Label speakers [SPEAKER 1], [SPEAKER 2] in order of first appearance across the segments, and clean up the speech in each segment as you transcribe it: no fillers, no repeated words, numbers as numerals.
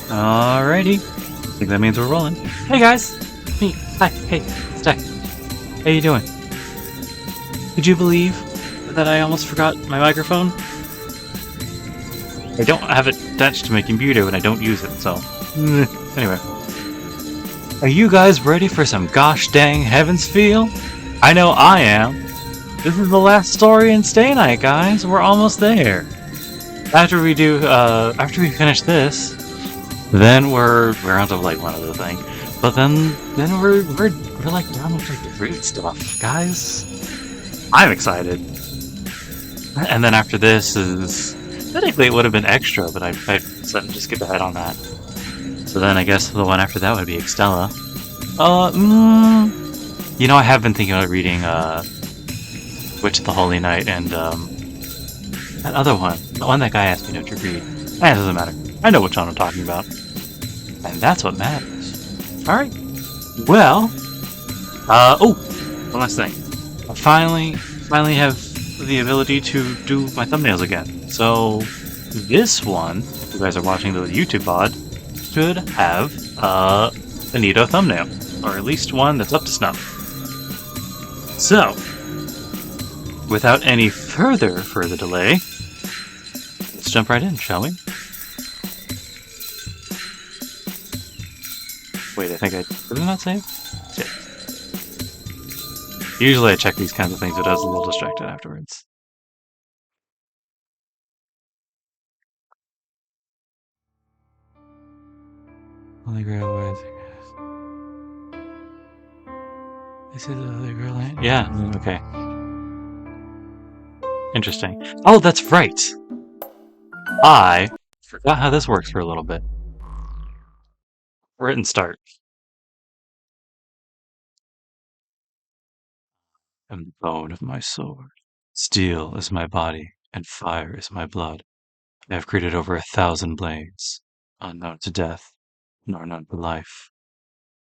[SPEAKER 1] Alrighty. I think that means we're rolling. Hey guys! Me. Hi. Hey. It's Deck. How you doing? Could you believe that I almost forgot my microphone? I don't have it attached to my computer and I don't use it, so... Anyway. Are you guys ready for some gosh dang heavens feel? I know I am. This is the last story in Stay Night, guys. We're almost there. After we finish this, then we're on to like one other thing. But then we're like done with like the root stuff, guys. I'm excited. And then after this is technically it would have been extra, but I decided to skip ahead on that. So then I guess the one after that would be Extella. You know, I have been thinking about reading Witch of the Holy Night and that other one, the one that guy asked me to read. It doesn't matter. I know which one I'm talking about, and that's what matters. All right. Well, one last thing. I finally have the ability to do my thumbnails again. So this one, if you guys are watching the YouTube VOD, should have a neato thumbnail, or at least one that's up to snuff. So, without any further delay, let's jump right in, shall we? Wait, I think did I not save? Shit. Usually I check these kinds of things, but I was a little distracted afterwards. Holy Grail, where is it? Is it the Holy Grail land? Yeah, okay. Interesting. Oh, that's right! I forgot how this works for a little bit. Written start. And the bone of my sword. Steel is my body, and fire is my blood. I have created over 1,000 blades, unknown to death, nor known to life.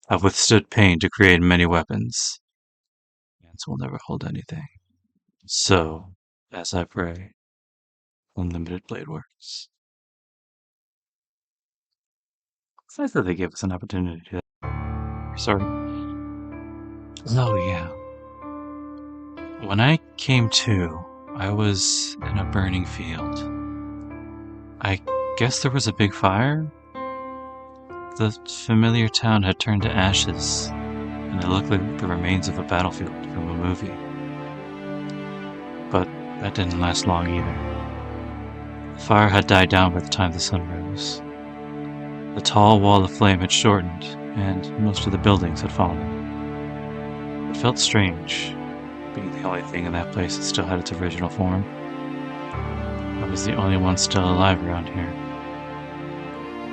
[SPEAKER 1] I've withstood pain to create many weapons. Hands will never hold anything. So, as I pray, unlimited blade works. It's nice that they gave us an opportunity to... Sorry. Oh, yeah. When I came to, I was in a burning field. I guess there was a big fire? The familiar town had turned to ashes, and it looked like the remains of a battlefield from a movie. But that didn't last long either. The fire had died down by the time the sun rose. The tall wall of flame had shortened, and most of the buildings had fallen. It felt strange, being the only thing in that place that still had its original form. I was the only one still alive around here.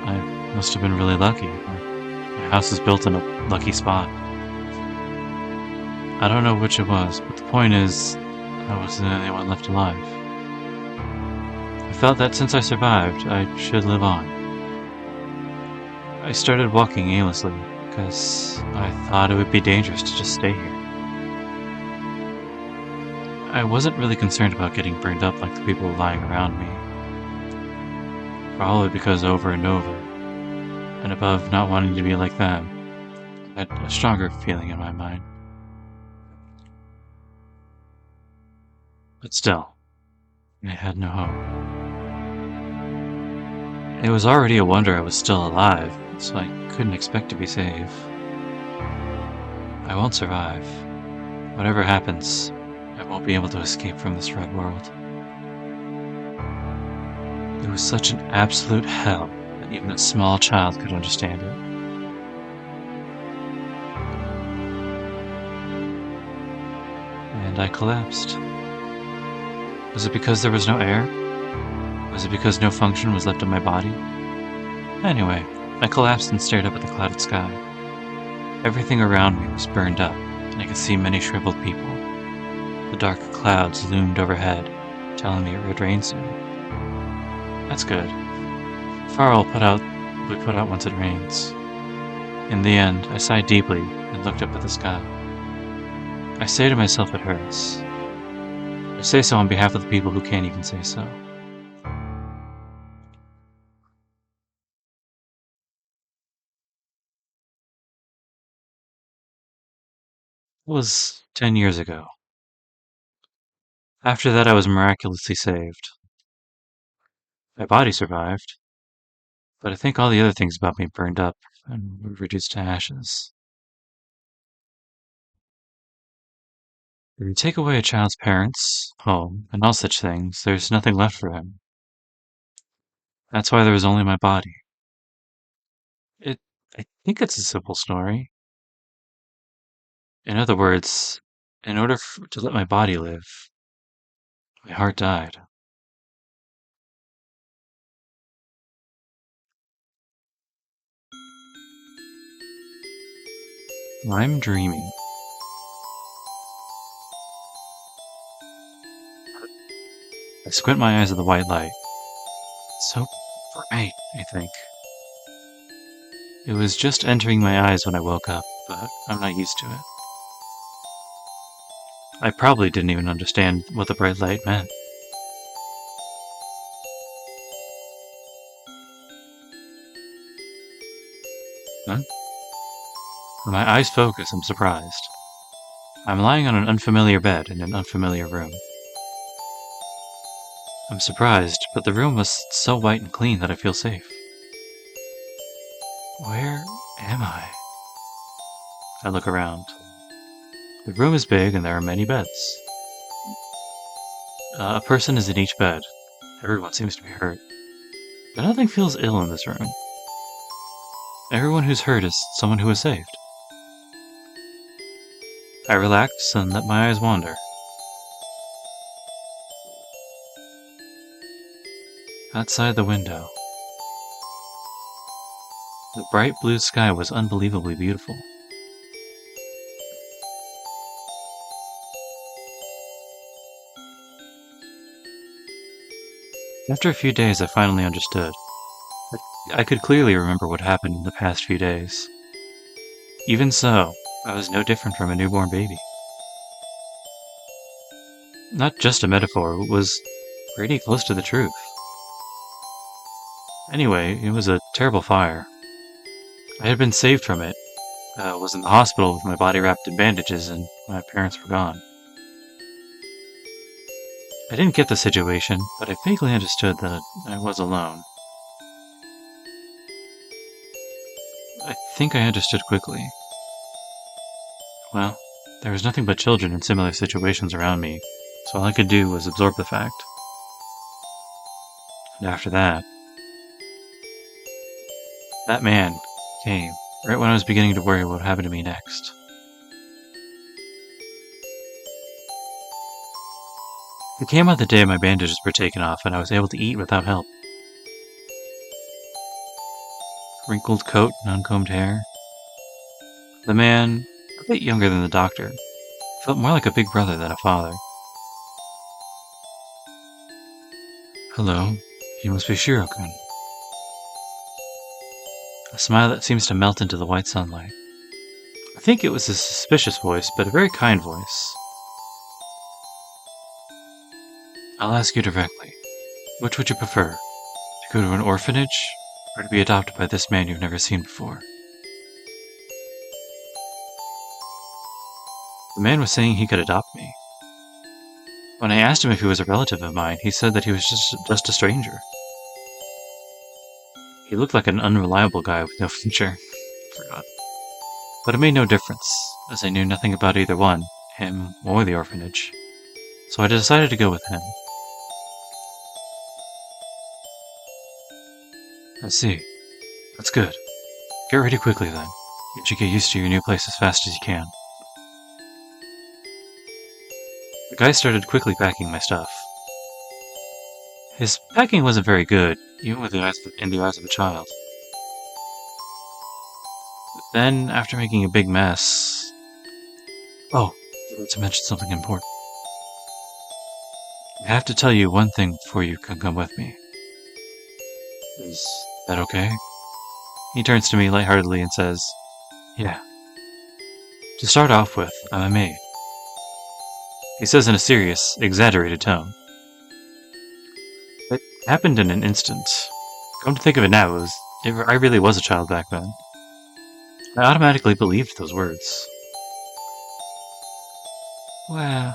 [SPEAKER 1] I must have been really lucky. My house was built in a lucky spot. I don't know which it was, but the point is, I wasn't the only one left alive. I felt that since I survived, I should live on. I started walking aimlessly, because I thought it would be dangerous to just stay here. I wasn't really concerned about getting burned up like the people lying around me. Probably because over and over, and above not wanting to be like them, I had a stronger feeling in my mind. But still, I had no hope. It was already a wonder I was still alive, so I couldn't expect to be safe. I won't survive. Whatever happens, I won't be able to escape from this red world. It was such an absolute hell that even a small child could understand it. And I collapsed. Was it because there was no air? Was it because no function was left in my body? Anyway, I collapsed and stared up at the clouded sky. Everything around me was burned up, and I could see many shriveled people. The dark clouds loomed overhead, telling me it would rain soon. That's good. Fire will be put out once it rains. In the end, I sighed deeply and looked up at the sky. I say to myself it hurts. I say so on behalf of the people who can't even say so. It was 10 years ago. After that, I was miraculously saved. My body survived, but I think all the other things about me burned up and were reduced to ashes. If you take away a child's parents, home, and all such things, there's nothing left for him. That's why there was only my body. It, I think it's a simple story. In other words, in order to let my body live, my heart died. I'm dreaming. I squint my eyes at the white light. So bright, I think. It was just entering my eyes when I woke up, but I'm not used to it. I probably didn't even understand what the bright light meant. Huh? When my eyes focus, I'm surprised. I'm lying on an unfamiliar bed in an unfamiliar room. I'm surprised, but the room was so white and clean that I feel safe. Where am I? I look around. The room is big and there are many beds. A person is in each bed. Everyone seems to be hurt. But nothing feels ill in this room. Everyone who's hurt is someone who was saved. I relax and let my eyes wander. Outside the window, the bright blue sky was unbelievably beautiful. After a few days, I finally understood. I could clearly remember what happened in the past few days. Even so, I was no different from a newborn baby. Not just a metaphor, it was pretty close to the truth. Anyway, it was a terrible fire. I had been saved from it, was in the hospital with my body wrapped in bandages, and my parents were gone. I didn't get the situation, but I vaguely understood that I was alone. I think I understood quickly. Well, there was nothing but children in similar situations around me, so all I could do was absorb the fact. And after that man came, right when I was beginning to worry what would happen to me next. It came on the day my bandages were taken off and I was able to eat without help. Wrinkled coat and uncombed hair. The man, a bit younger than the doctor, felt more like a big brother than a father. Hello, you must be Shiro-kun. A smile that seems to melt into the white sunlight. I think it was a suspicious voice, but a very kind voice. I'll ask you directly. Which would you prefer? To go to an orphanage, or to be adopted by this man you've never seen before? The man was saying he could adopt me. When I asked him if he was a relative of mine, he said that he was just a stranger. He looked like an unreliable guy with no future. Forgot. But it made no difference, as I knew nothing about either one, him or the orphanage. So I decided to go with him. I see. That's good. Get ready quickly then. You should get used to your new place as fast as you can. The guy started quickly packing my stuff. His packing wasn't very good, even in the eyes of a child. But then, after making a big mess... Oh, I forgot to mention something important. I have to tell you one thing before you can come with me. Is that okay? He turns to me lightheartedly and says, Yeah. To start off with, I'm a maid. He says in a serious, exaggerated tone. It happened in an instant. Come to think of it now, I really was a child back then. I automatically believed those words. Wow,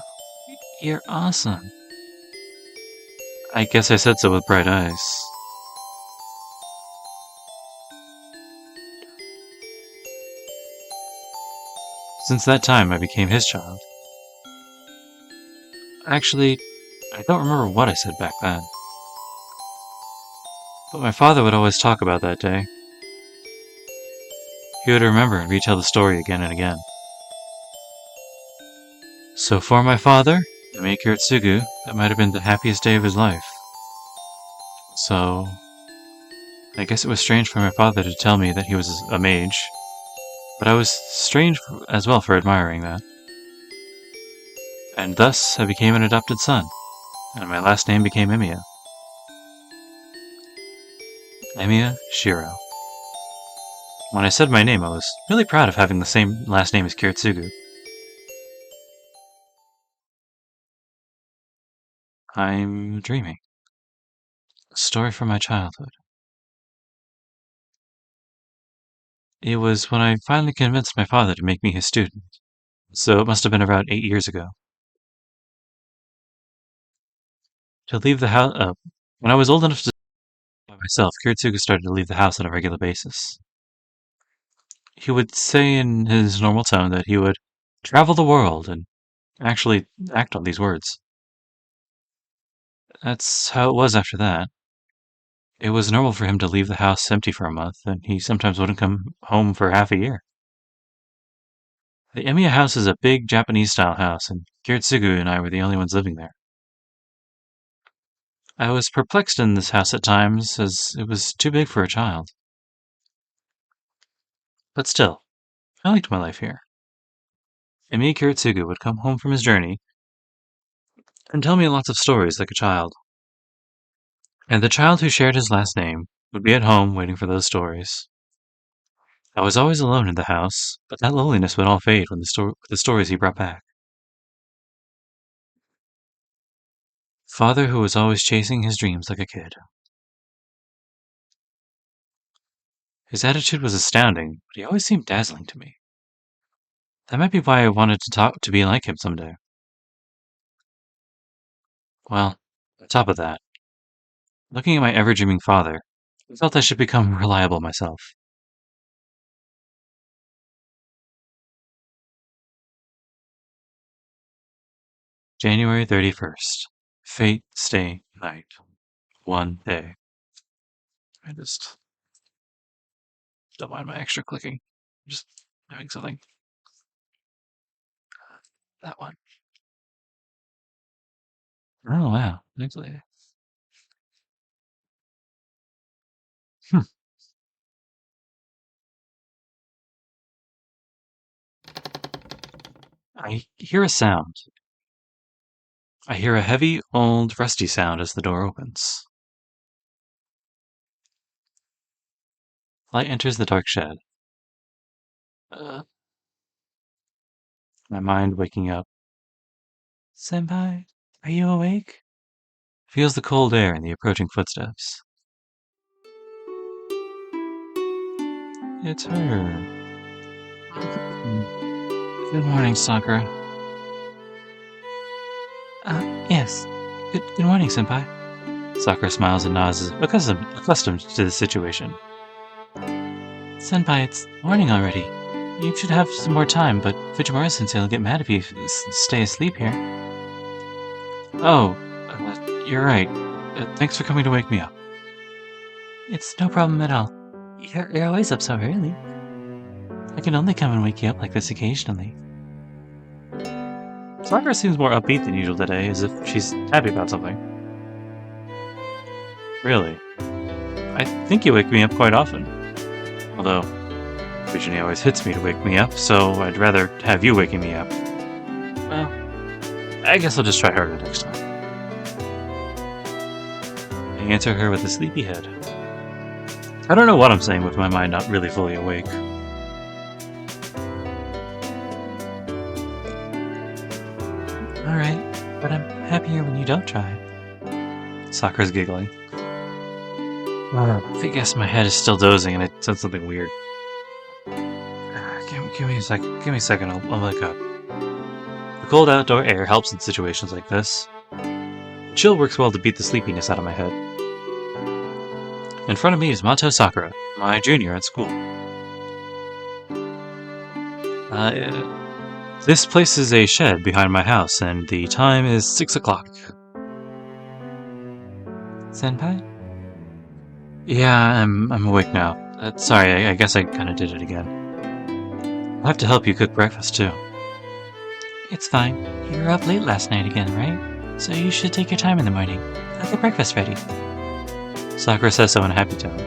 [SPEAKER 1] you're awesome. I guess I said so with bright eyes. Since that time, I became his child. Actually, I don't remember what I said back then. But my father would always talk about that day. He would remember and retell the story again and again. So for my father, Maker Tsugu, that might have been the happiest day of his life. So, I guess it was strange for my father to tell me that he was a mage, but I was strange as well for admiring that. And thus I became an adopted son, and my last name became Emiya. Emiya Shiro. When I said my name, I was really proud of having the same last name as Kiritsugu. I'm dreaming. A story from my childhood. It was when I finally convinced my father to make me his student, so it must have been about 8 years ago. To leave the house, when I was old enough to by myself, Kiritsugu started to leave the house on a regular basis. He would say in his normal tone that he would travel the world and actually act on these words. That's how it was after that. It was normal for him to leave the house empty for a month, and he sometimes wouldn't come home for half a year. The Emiya house is a big Japanese-style house, and Kiritsugu and I were the only ones living there. I was perplexed in this house at times, as it was too big for a child. But still, I liked my life here. Emi Kiritsugu would come home from his journey and tell me lots of stories like a child. And the child who shared his last name would be at home waiting for those stories. I was always alone in the house, but that loneliness would all fade when the stories he brought back. Father who was always chasing his dreams like a kid. His attitude was astounding, but he always seemed dazzling to me. That might be why I wanted to be like him someday. Well, on top of that, looking at my ever-dreaming father, I felt I should become reliable myself. January 31st. Fate stay night. One day. I just don't mind my extra clicking. Just having something. That one. Oh wow. Actually. Hmm. I hear a sound. I hear a heavy, old, rusty sound as the door opens. Light enters the dark shed. Uh, my mind waking up. Senpai, are you awake? Feels the cold air and the approaching footsteps. It's her. Good morning, Sakura. Yes. Good morning, Senpai. Sakura smiles and nods, as accustomed to the situation. Senpai, it's morning already. You should have some more time, but Fujiwara-sensei will get mad if you stay asleep here. Oh, you're right. Thanks for coming to wake me up. It's no problem at all. You're always up so early. I can only come and wake you up like this occasionally. Sakura seems more upbeat than usual today, as if she's happy about something. Really? I think you wake me up quite often. Although, Virginie always hits me to wake me up, so I'd rather have you waking me up. Well, I guess I'll just try harder next time. I answer her with a sleepy head. I don't know what I'm saying with my mind not really fully awake. Alright, but I'm happier when you don't try. Sakura's giggling. I guess my head is still dozing and I said something weird. Give me a second, I'll wake up. The cold outdoor air helps in situations like this. Chill works well to beat the sleepiness out of my head. In front of me is Mato Sakura, my junior at school. This place is a shed behind my house, and the time is 6 o'clock. Senpai? Yeah, I'm awake now. Sorry, I guess I kinda did it again. I'll have to help you cook breakfast, too. It's fine. You were up late last night again, right? So you should take your time in the morning. Have the breakfast ready. Sakura says so in a happy tone.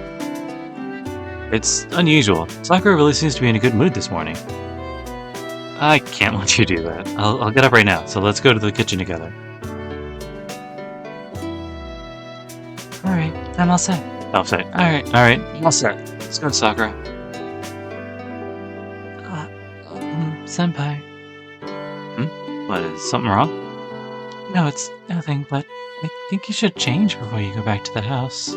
[SPEAKER 1] It's unusual. Sakura really seems to be in a good mood this morning. I can't let you do that. I'll get up right now, so let's go to the kitchen together. Alright, I'm all set. All set. Alright, all set. Let's go, Sakura. Senpai. What, is something wrong? No, it's nothing, but I think you should change before you go back to the house.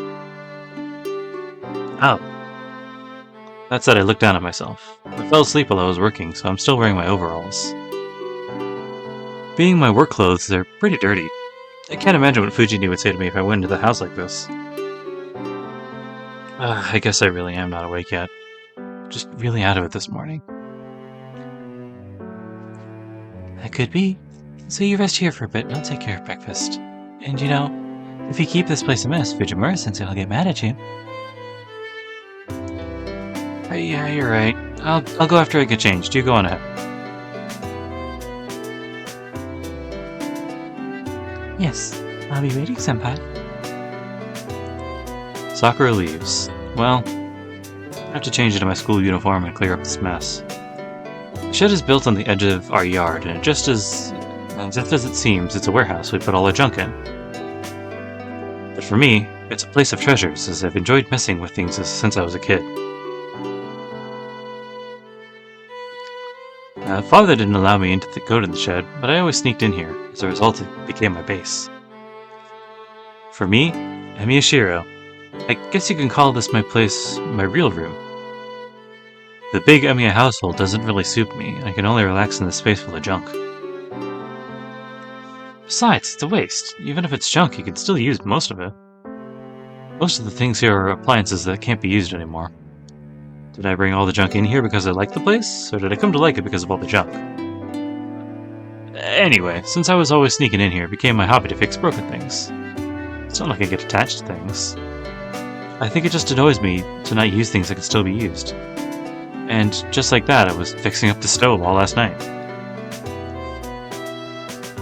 [SPEAKER 1] Oh. That said, I looked down at myself. I fell asleep while I was working, so I'm still wearing my overalls. Being my work clothes, they're pretty dirty. I can't imagine what Fujini would say to me if I went into the house like this. I guess I really am not awake yet. Just really out of it this morning. That could be. So you rest here for a bit and I'll take care of breakfast. And you know, if you keep this place a mess, Fujimura-sensei will get mad at you. Yeah, you're right. I'll go after I get changed. You go on ahead. Yes, I'll be waiting, senpai. Sakura leaves. Well, I have to change into my school uniform and clear up this mess. The shed is built on the edge of our yard, and just as it seems, it's a warehouse we put all our junk in. But for me, it's a place of treasures, as I've enjoyed messing with things since I was a kid. Father didn't allow me to go to the shed, but I always sneaked in here. As a result, it became my base. For me, I'm Yashiro. I guess you can call this my place, my real room. The big Emiya household doesn't really suit me. I can only relax in this space full of junk. Besides, it's a waste. Even if it's junk, you can still use most of it. Most of the things here are appliances that can't be used anymore. Did I bring all the junk in here because I like the place, or did I come to like it because of all the junk? Anyway, since I was always sneaking in here, it became my hobby to fix broken things. It's not like I get attached to things. I think it just annoys me to not use things that can still be used. And just like that, I was fixing up the stove all last night.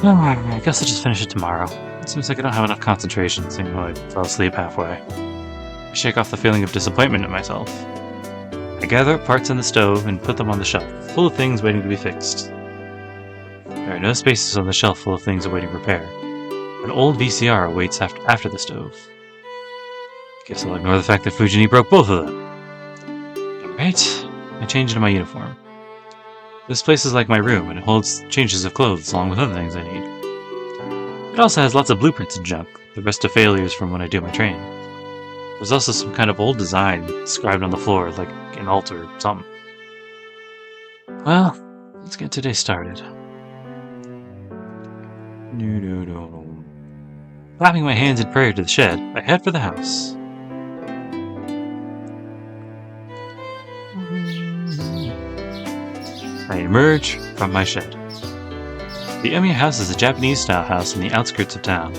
[SPEAKER 1] I guess I'll just finish it tomorrow. It seems like I don't have enough concentration, seeing though I fell asleep halfway. I shake off the feeling of disappointment at myself. I gather up parts in the stove and put them on the shelf, full of things waiting to be fixed. There are no spaces on the shelf full of things awaiting repair. An old VCR awaits after the stove. Guess I'll ignore the fact that Fujini broke both of them. Alright, I change into my uniform. This place is like my room, and it holds changes of clothes along with other things I need. It also has lots of blueprints and junk, the rest of failures from when I do my training. There's also some kind of old design inscribed on the floor, like an altar or something. Well, let's get today started. Clapping my hands in prayer to the shed, I head for the house. I emerge from my shed. The Emiya house is a Japanese-style house in the outskirts of town.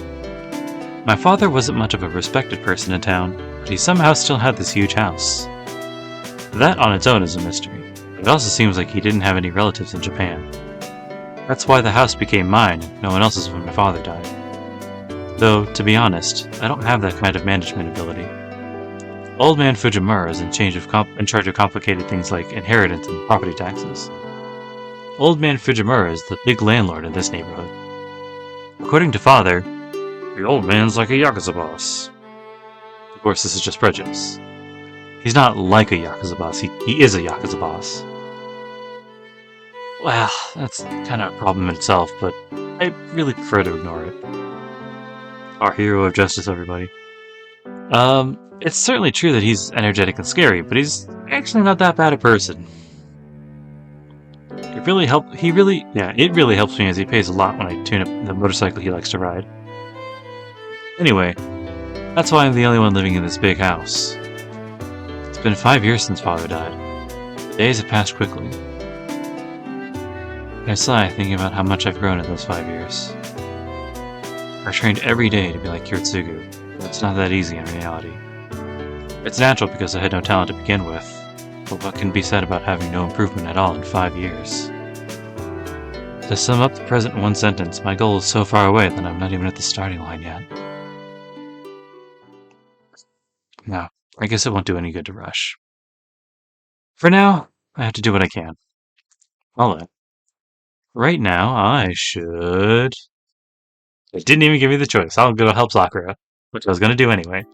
[SPEAKER 1] My father wasn't much of a respected person in town, but he somehow still had this huge house. That on its own is a mystery, but it also seems like he didn't have any relatives in Japan. That's why the house became mine, and no one else's when my father died. Though, to be honest, I don't have that kind of management ability. Old man Fujimura is in charge of complicated things like inheritance and property taxes. Old man Fujimura is the big landlord in this neighborhood. According to father, the old man's like a Yakuza boss. Of course, this is just prejudice. He's not like a Yakuza boss, he is a Yakuza boss. Well, that's kind of a problem in itself, but I really prefer to ignore it. Our hero of justice, everybody. It's certainly true that he's energetic and scary, but he's actually not that bad a person. You're it really helps me as he pays a lot when I tune up the motorcycle he likes to ride. Anyway, that's why I'm the only one living in this big house. It's been 5 years since Father died. The days have passed quickly. I sigh thinking about how much I've grown in those 5 years. I trained every day to be like Kyotsugu, but it's not that easy in reality. It's natural because I had no talent to begin with, but what can be said about having no improvement at all in 5 years? To sum up the present in one sentence, my goal is so far away that I'm not even at the starting line yet. No, I guess it won't do any good to rush. For now, I have to do what I can. Although, right now, I should... It didn't even give me the choice. I'll go help Sakura, which I was going to do anyway.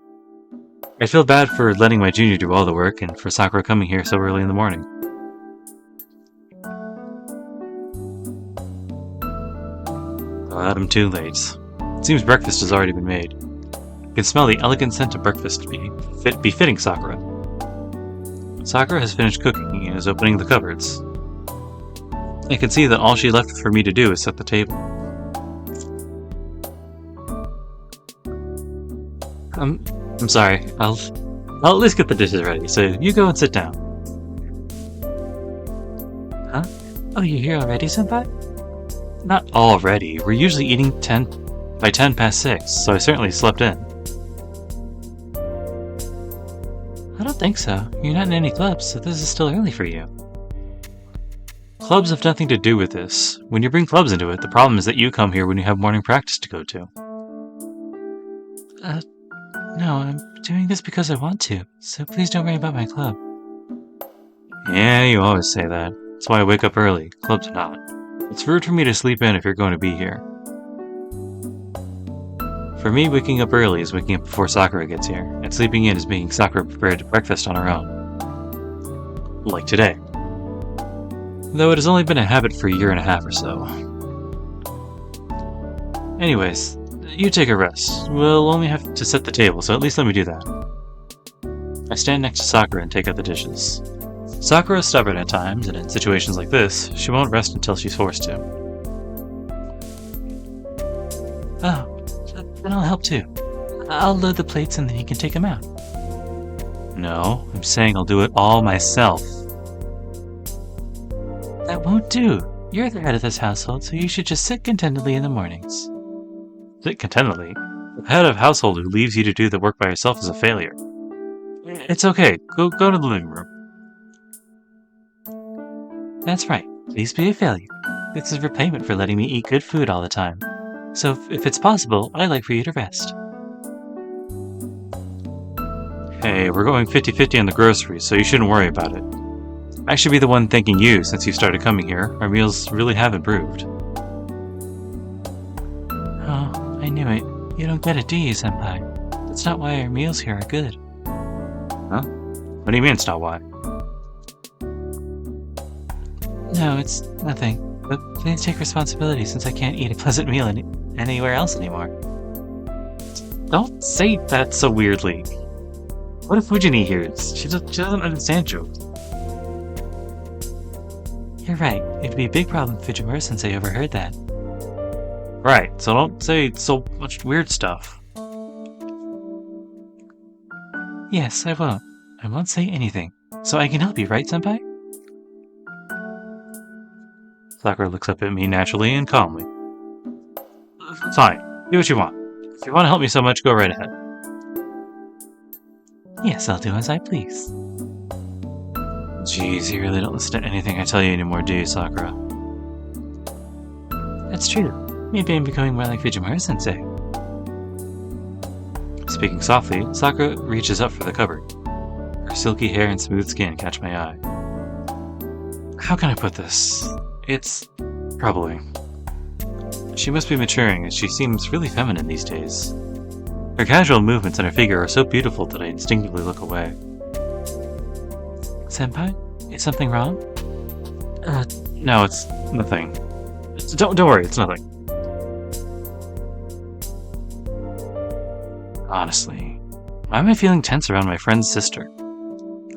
[SPEAKER 1] I feel bad for letting my junior do all the work and for Sakura coming here so early in the morning. But I'm too late. It seems breakfast has already been made. I can smell the elegant scent of breakfast befitting Sakura. Sakura has finished cooking and is opening the cupboards. I can see that all she left for me to do is set the table. I'm sorry. I'll at least get the dishes ready, so you go and sit down. Huh? Oh, you're here already, senpai? Not already. We're usually eating by 10 past 6, so I certainly slept in. I don't think so. You're not in any clubs, so this is still early for you. Clubs have nothing to do with this. When you bring clubs into it, the problem is that you come here when you have morning practice to go to. No, I'm doing this because I want to, so please don't worry about my club. Yeah, you always say that. That's why I wake up early. Clubs not. It's rude for me to sleep in if you're going to be here. For me, waking up early is waking up before Sakura gets here, and sleeping in is making Sakura prepared breakfast on her own. Like today. Though it has only been a habit for a year and a half or so. Anyways, you take a rest. We'll only have to set the table, so at least let me do that. I stand next to Sakura and take out the dishes. Sakura is stubborn at times, and in situations like this, she won't rest until she's forced to. Oh, then I'll help too. I'll load the plates and then you can take them out. No, I'm saying I'll do it all myself. That won't do. You're the head of this household, so you should just sit contentedly in the mornings. Sit contentedly? The head of household who leaves you to do the work by yourself is a failure. It's okay. Go to the living room. That's right. Please be a failure. This is repayment for letting me eat good food all the time. So if it's possible, I'd like for you to rest. Hey, we're going 50-50 on the groceries, so you shouldn't worry about it. I should be the one thanking you since you started coming here. Our meals really have improved. Oh, I knew it. You don't get it, do you, senpai? That's not why our meals here are good. Huh? What do you mean it's not why? No, it's nothing. But please take responsibility since I can't eat a pleasant meal anywhere else anymore. Don't say that so weirdly. What if Fujini hears? She doesn't understand jokes. You're right. It'd be a big problem if Fujimura-sensei overheard that. Right, so don't say so much weird stuff. Yes, I won't. I won't say anything. So I can help you, right, senpai? Sakura looks up at me naturally and calmly. Fine, do what you want. If you want to help me so much, go right ahead. Yes, I'll do as I please. Jeez, you really don't listen to anything I tell you anymore, do you, Sakura? That's true. Maybe I'm becoming more like Fujimura-sensei. Speaking softly, Sakura reaches up for the cupboard. Her silky hair and smooth skin catch my eye. How can I put this? It's troubling. She must be maturing, as she seems really feminine these days. Her casual movements and her figure are so beautiful that I instinctively look away. Senpai? Is something wrong? No, it's nothing. Don't worry, it's nothing. Honestly, why am I feeling tense around my friend's sister?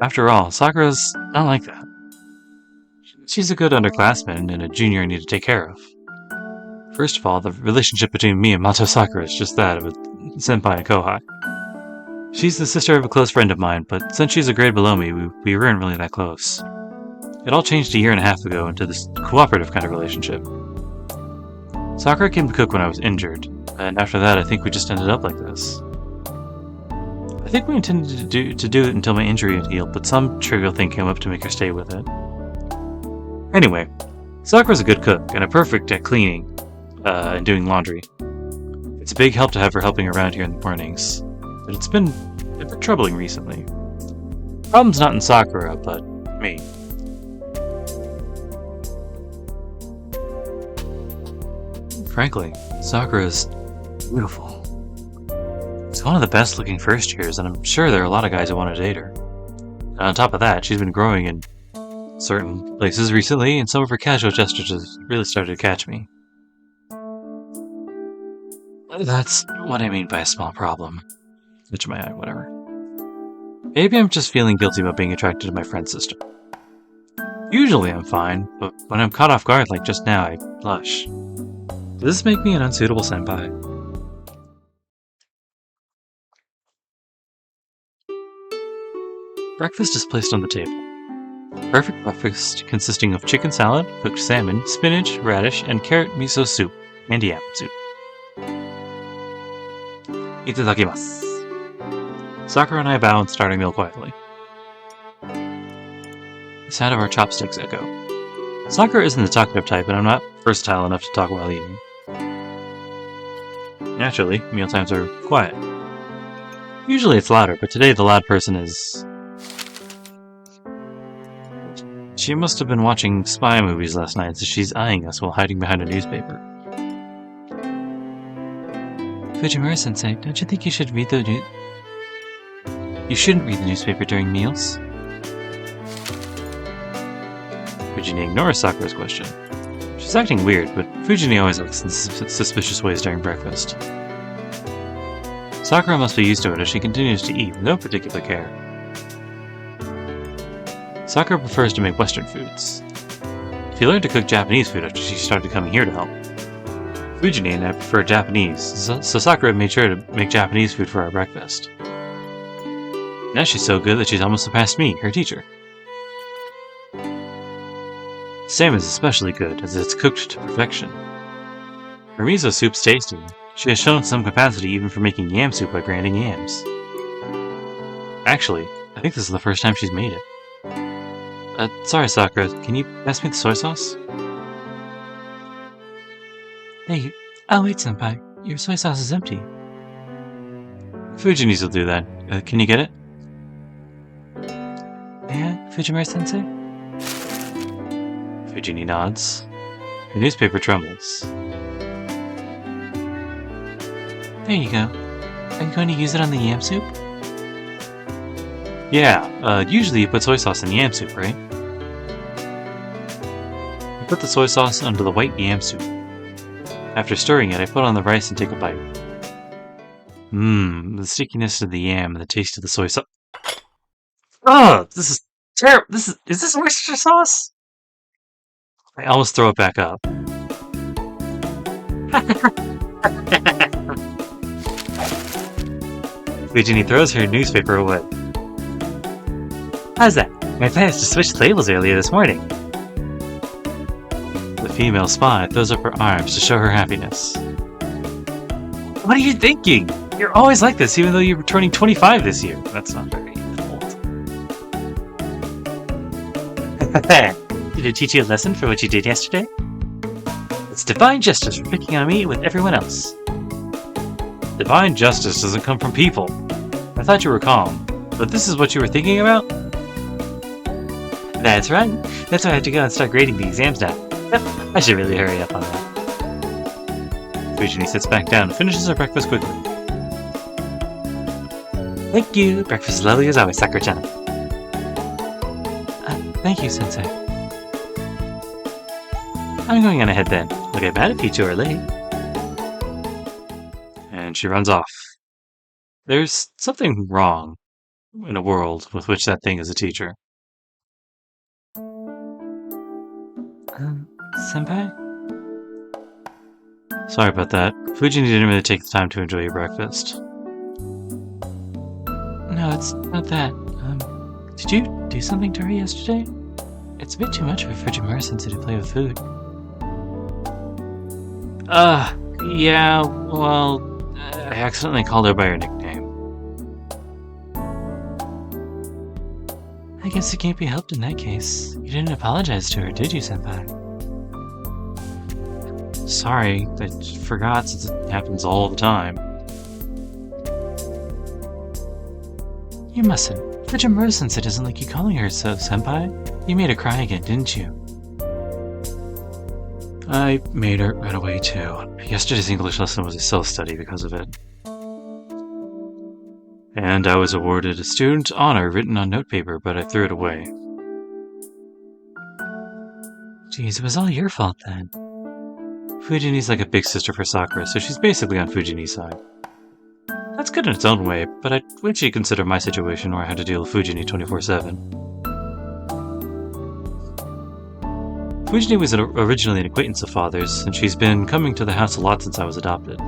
[SPEAKER 1] After all, Sakura's not like that. She's a good underclassman and a junior I need to take care of. First of all, the relationship between me and Mato Sakura is just that of a senpai and kohai. She's the sister of a close friend of mine, but since she's a grade below me, we weren't really that close. It all changed a year and a half ago into this cooperative kind of relationship. Sakura came to cook when I was injured, and after that I think we just ended up like this. I think we intended to do it until my injury had healed, but some trivial thing came up to make her stay with it. Anyway, Sakura's a good cook, and a perfect at cleaning, and doing laundry. It's a big help to have her helping around here in the mornings, but it's been a bit troubling recently. Problem's not in Sakura, but me. Frankly, Sakura is beautiful. She's one of the best looking first years, and I'm sure there are a lot of guys who want to date her. And on top of that, she's been growing in certain places recently, and some of her casual gestures have really started to catch me. That's what I mean by a small problem. Itch my eye, whatever. Maybe I'm just feeling guilty about being attracted to my friend's sister. Usually I'm fine, but when I'm caught off guard like just now, I blush. Does this make me an unsuitable senpai? Breakfast is placed on the table. Perfect breakfast consisting of chicken salad, cooked salmon, spinach, radish, and carrot miso soup, and yam soup. Itadakimasu. Sakura and I bow and start our meal quietly. The sound of our chopsticks echo. Sakura isn't the talkative type, and I'm not versatile enough to talk while eating. Naturally, mealtimes are quiet. Usually it's louder, but today the loud person is... She must have been watching spy movies last night, so she's eyeing us while hiding behind a newspaper. Fujimura-sensei, don't you think you should read the You shouldn't read the newspaper during meals? Fujini ignores Sakura's question. She's acting weird, but Fujini always acts in suspicious ways during breakfast. Sakura must be used to it as she continues to eat with no particular care. Sakura prefers to make Western foods. She learned to cook Japanese food after she started coming here to help. Fujini and I prefer Japanese, so Sakura made sure to make Japanese food for our breakfast. Now she's so good that she's almost surpassed me, her teacher. Salmon is especially good, as it's cooked to perfection. Her miso soup's tasty. She has shown some capacity even for making yam soup by grinding yams. Actually, I think this is the first time she's made it. Sorry Sakura, can you pass me the soy sauce? Hey, oh wait senpai, your soy sauce is empty. Fujini's will do that. Can you get it? Yeah, Fujimura-sensei? Fujini nods. Her newspaper trembles. There you go. Are you going to use it on the yam soup? Yeah, usually you put soy sauce in yam soup, right? I put the soy sauce under the white yam soup. After stirring it, I put on the rice and take a bite. Mmm, the stickiness of the yam and the taste of the soy sauce. Oh, this is terrible. Is this oyster sauce? I almost throw it back up. Fujini throws her newspaper away. How's that? My plan is to switch labels earlier this morning. The female spy throws up her arms to show her happiness. What are you thinking? You're always like this, even though you're turning 25 this year. That's not very old. Did it teach you a lesson for what you did yesterday? It's divine justice for picking on me with everyone else. Divine justice doesn't come from people. I thought you were calm, but this is what you were thinking about? That's right. That's why I have to go and start grading the exams now. I should really hurry up on that. Fujini sits back down and finishes her breakfast quickly. Thank you. Breakfast is lovely as always, Sakura-chan. Thank you, Sensei. I'm going on ahead then. I'll get mad if you two are late. And she runs off. There's something wrong in a world with which that thing is a teacher. Senpai? Sorry about that. Fujini didn't really take the time to enjoy your breakfast. No, it's not that. Did you do something to her yesterday? It's a bit too much for Fujimura-sensei to play with food. Yeah, well, I accidentally called her by her nickname. I guess it can't be helped in that case. You didn't apologize to her, did you, Senpai? Sorry, I forgot since it happens all the time. You mustn't. Fujimura-sensei doesn't like you calling her so, Senpai. You made her cry again, didn't you? I made her run away too. Yesterday's English lesson was a self-study because of it. And I was awarded a student honor written on notepaper, but I threw it away. Geez, it was all your fault then. Fujini's like a big sister for Sakura, so she's basically on Fujini's side. That's good in its own way, but I wish she'd consider my situation where I had to deal with Fujini 24/7. Fujini was originally an acquaintance of Father's, and she's been coming to the house a lot since I was adopted.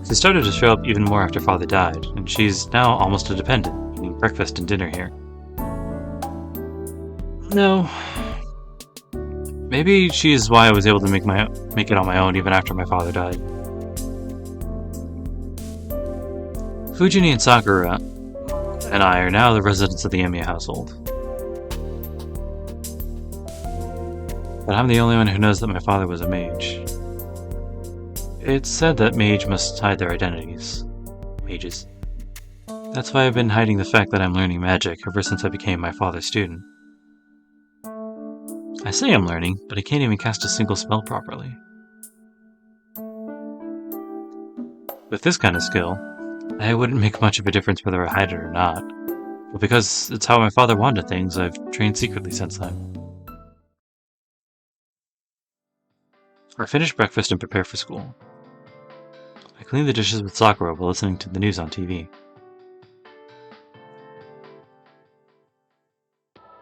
[SPEAKER 1] She started to show up even more after Father died, and she's now almost a dependent, eating breakfast and dinner here. No. Maybe she is why I was able to make it on my own even after my father died. Fujini and Sakura and I are now the residents of the Emiya household. But I'm the only one who knows that my father was a mage. It's said that mage must hide their identities. Mages. That's why I've been hiding the fact that I'm learning magic ever since I became my father's student. I say I'm learning, but I can't even cast a single spell properly. With this kind of skill, it wouldn't make much of a difference whether I hide it or not. But because it's how my father wanted things, I've trained secretly since then. I finish breakfast and prepare for school. I clean the dishes with Sakura while listening to the news on TV.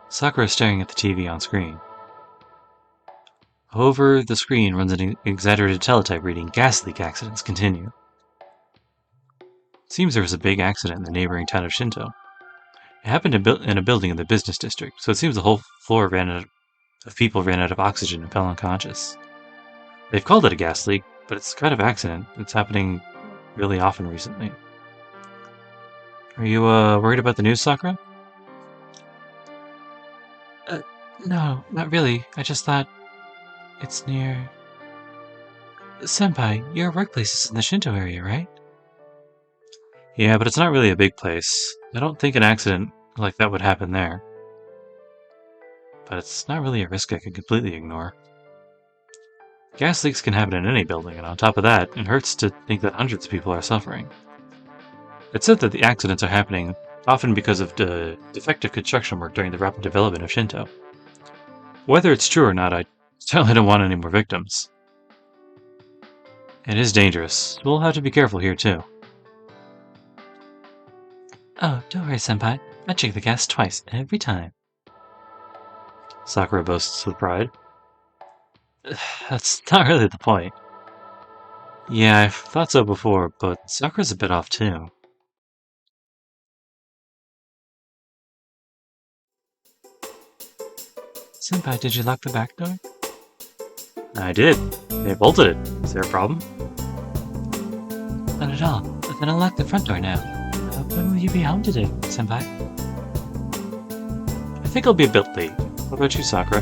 [SPEAKER 1] Sakura is staring at the TV on screen. Over the screen runs an exaggerated teletype reading, "Gas leak accidents continue." It seems there was a big accident in the neighboring town of Shinto. It happened in a building in the business district, so it seems the whole floor of people ran out of oxygen and fell unconscious. They've called it a gas leak, but it's the kind of accident that's happening really often recently. Are you worried about the news, Sakura? No, not really. I just thought it's near... Senpai, your workplace is in the Shinto area, right? Yeah, but it's not really a big place. I don't think an accident like that would happen there. But it's not really a risk I can completely ignore. Gas leaks can happen in any building, and on top of that, it hurts to think that hundreds of people are suffering. It's said that the accidents are happening often because of defective construction work during the rapid development of Shinto. Whether it's true or not, I certainly don't want any more victims. It is dangerous. We'll have to be careful here, too. Oh, don't worry, Senpai. I check the gas twice, every time. Sakura boasts with pride. That's not really the point. Yeah, I've thought so before, but Sakura's a bit off, too. Senpai, did you lock the back door? I did. They bolted it. Is there a problem? Not at all. But then unlock the front door now. When will you be home today, Senpai? I think I'll be a bit late. What about you, Sakura?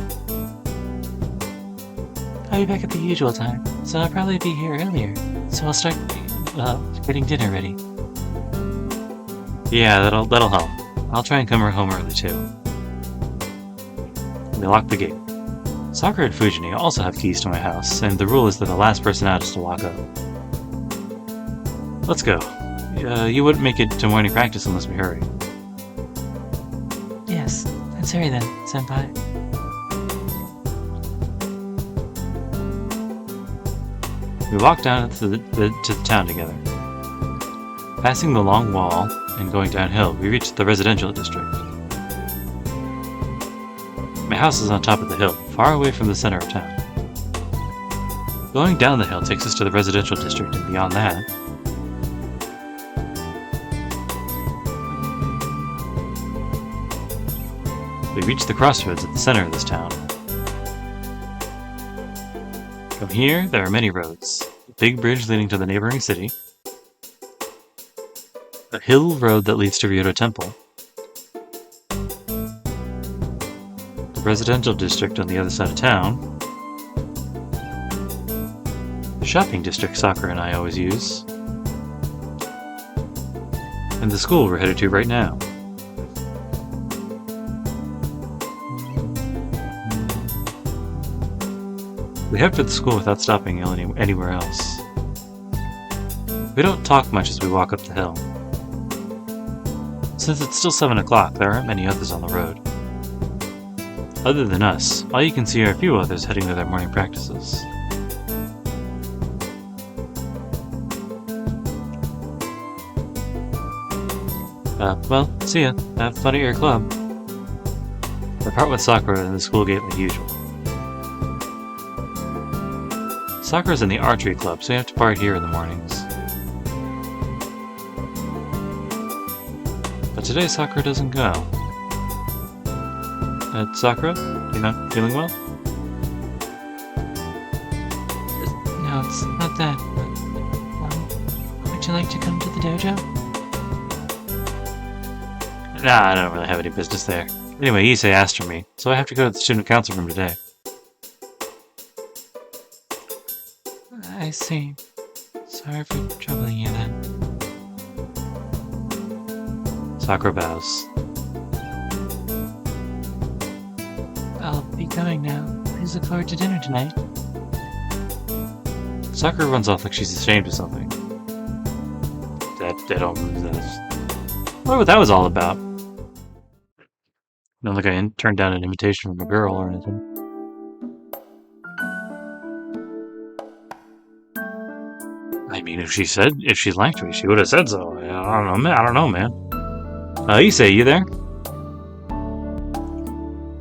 [SPEAKER 1] I'll be back at the usual time, so I'll probably be here earlier. So I'll start, getting dinner ready. Yeah, that'll help. I'll try and come home early too. They lock the gate. Sakura and Fujini also have keys to my house, and the rule is that the last person out is to lock up. Let's go. You wouldn't make it to morning practice unless we hurry. Yes, let's hurry then, Senpai. We walk down to the town together. Passing the long wall and going downhill, we reach the residential district. My house is on top of the hill, far away from the center of town. Going down the hill takes us to the residential district, and beyond that... we reach the crossroads at the center of this town. From here, there are many roads. A big bridge leading to the neighboring city. A hill road that leads to Ryoto Temple. The residential district on the other side of town. The shopping district Sakura and I always use. And the school we're headed to right now. We head for the school without stopping anywhere else. We don't talk much as we walk up the hill. Since it's still 7 o'clock, there aren't many others on the road. Other than us, all you can see are a few others heading to their morning practices. Well, see ya. Have fun at your club. We part with Sakura in the school gate like usual. Sakura's in the archery club, so you have to part here in the mornings. But today Sakura doesn't go. Sakura? You're not feeling well?
[SPEAKER 2] No, it's not that. Would you like to come to the dojo?
[SPEAKER 1] Nah, I don't really have any business there. Anyway, Issei asked for me, so I have to go to the student council room today.
[SPEAKER 2] I see. Sorry for troubling you then.
[SPEAKER 1] Sakura bows.
[SPEAKER 2] I'll be going now. Please look forward to dinner tonight.
[SPEAKER 1] Sakura runs off like she's ashamed of something. I don't remember this. I wonder what that was all about. Not like I turned down an invitation from a girl or anything. I mean, if she liked me, she would have said so. I don't know, man. Issei, you there?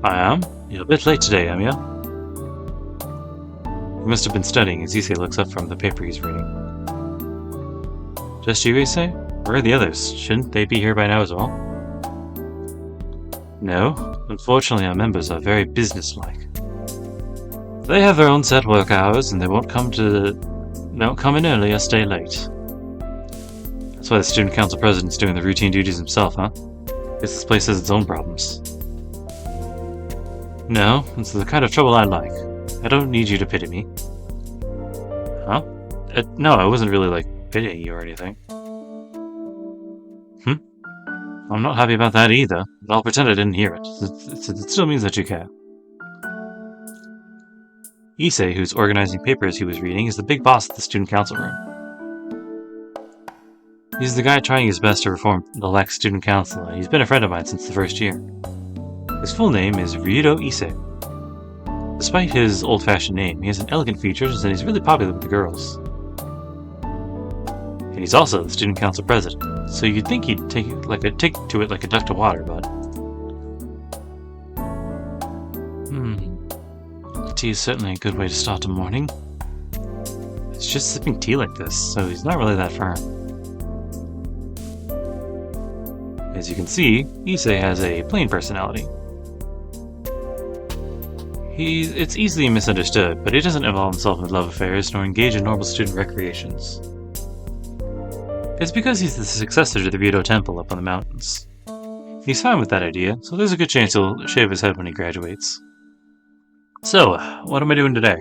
[SPEAKER 1] I am. You're a bit late today, am you? You must have been studying as Issei looks up from the paper he's reading. Just you, Issei? Where are the others? Shouldn't they be here by now as well? No. Unfortunately, our members are very businesslike. They have their own set work hours, and they won't come in early or stay late. That's why the student council president's doing the routine duties himself, huh? Guess this place has its own problems. No, it's the kind of trouble I like. I don't need you to pity me. Huh? No, I wasn't really, pitying you or anything. I'm not happy about that either, but I'll pretend I didn't hear it. It still means that you care. Issei, who's organizing papers he was reading, is the big boss at the student council room. He's the guy trying his best to reform the Lex student council, and he's been a friend of mine since the first year. His full name is Ryoto Issei. Despite his old-fashioned name, he has elegant features and he's really popular with the girls. And he's also the student council president, so you'd think he'd take to it like a duck to water, but... Tea is certainly a good way to start a morning. It's just sipping tea like this, so he's not really that firm. As you can see, Issei has a plain personality. It's easily misunderstood, but he doesn't involve himself in love affairs nor engage in normal student recreations. It's because he's the successor to the Ryoto Temple up on the mountains. He's fine with that idea, so there's a good chance he'll shave his head when he graduates. So, what am I doing today?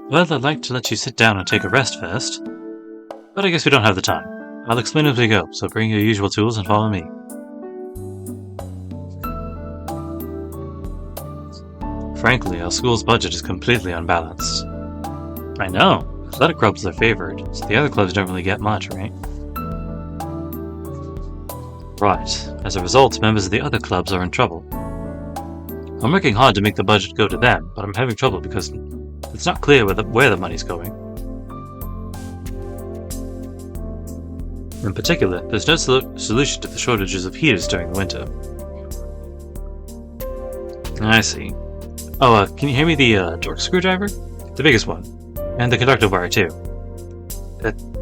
[SPEAKER 1] Well, I'd like to let you sit down and take a rest first. But I guess we don't have the time. I'll explain as we go, so bring your usual tools and follow me. Frankly, our school's budget is completely unbalanced. I know. Athletic clubs are favored, so the other clubs don't really get much, right? Right. As a result, members of the other clubs are in trouble. I'm working hard to make the budget go to them, but I'm having trouble because it's not clear where the money's going. In particular, there's no solution to the shortages of heaters during the winter. I see. Oh, can you hand me the torque screwdriver? The biggest one. And the conductive wire, too.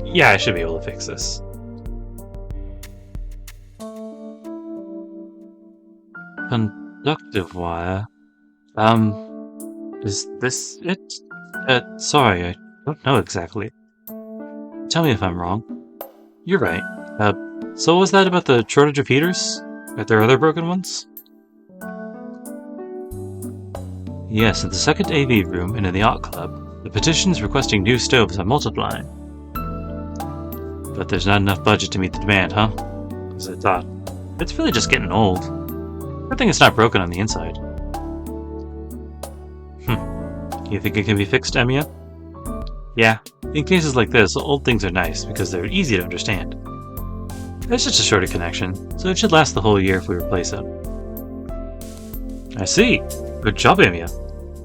[SPEAKER 1] Yeah, I should be able to fix this. Conductive wire? Is this it? Sorry, I don't know exactly. Tell me if I'm wrong. You're right. So what was that about the shortage of heaters? Are there other broken ones? Yes, in the second AV room and in the art club, the petitions requesting new stoves are multiplying. But there's not enough budget to meet the demand, huh? As I thought. It's really just getting old. Good thing it's not broken on the inside. You think it can be fixed, Emiya? Yeah. In cases like this, old things are nice because they're easy to understand. It's just a shorter connection, so it should last the whole year if we replace it. I see. Good job, Emiya.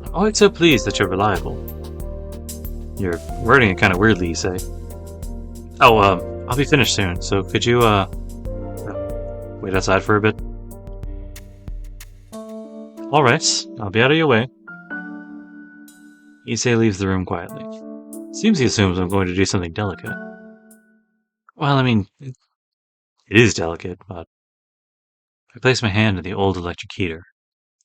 [SPEAKER 1] I'm always so pleased that you're reliable. You're wording it kind of weirdly, you say. Oh, I'll be finished soon, so could you, wait outside for a bit? Alright, I'll be out of your way. Issei leaves the room quietly. Seems he assumes I'm going to do something delicate. Well, I mean, it is delicate, but... I place my hand in the old electric heater.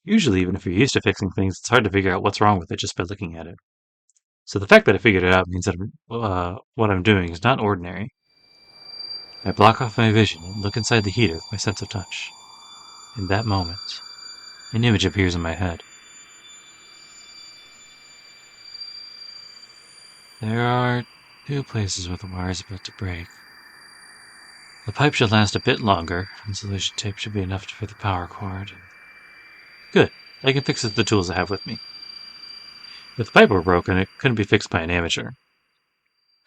[SPEAKER 1] Usually, even if you're used to fixing things, it's hard to figure out what's wrong with it just by looking at it. So the fact that I figured it out means that what I'm doing is not ordinary. I block off my vision and look inside the heater with my sense of touch. In that moment, an image appears in my head. There are 2 places where the wire is about to break. The pipe should last a bit longer, insulation tape should be enough for the power cord. Good, I can fix it with the tools I have with me. If the pipe were broken, it couldn't be fixed by an amateur.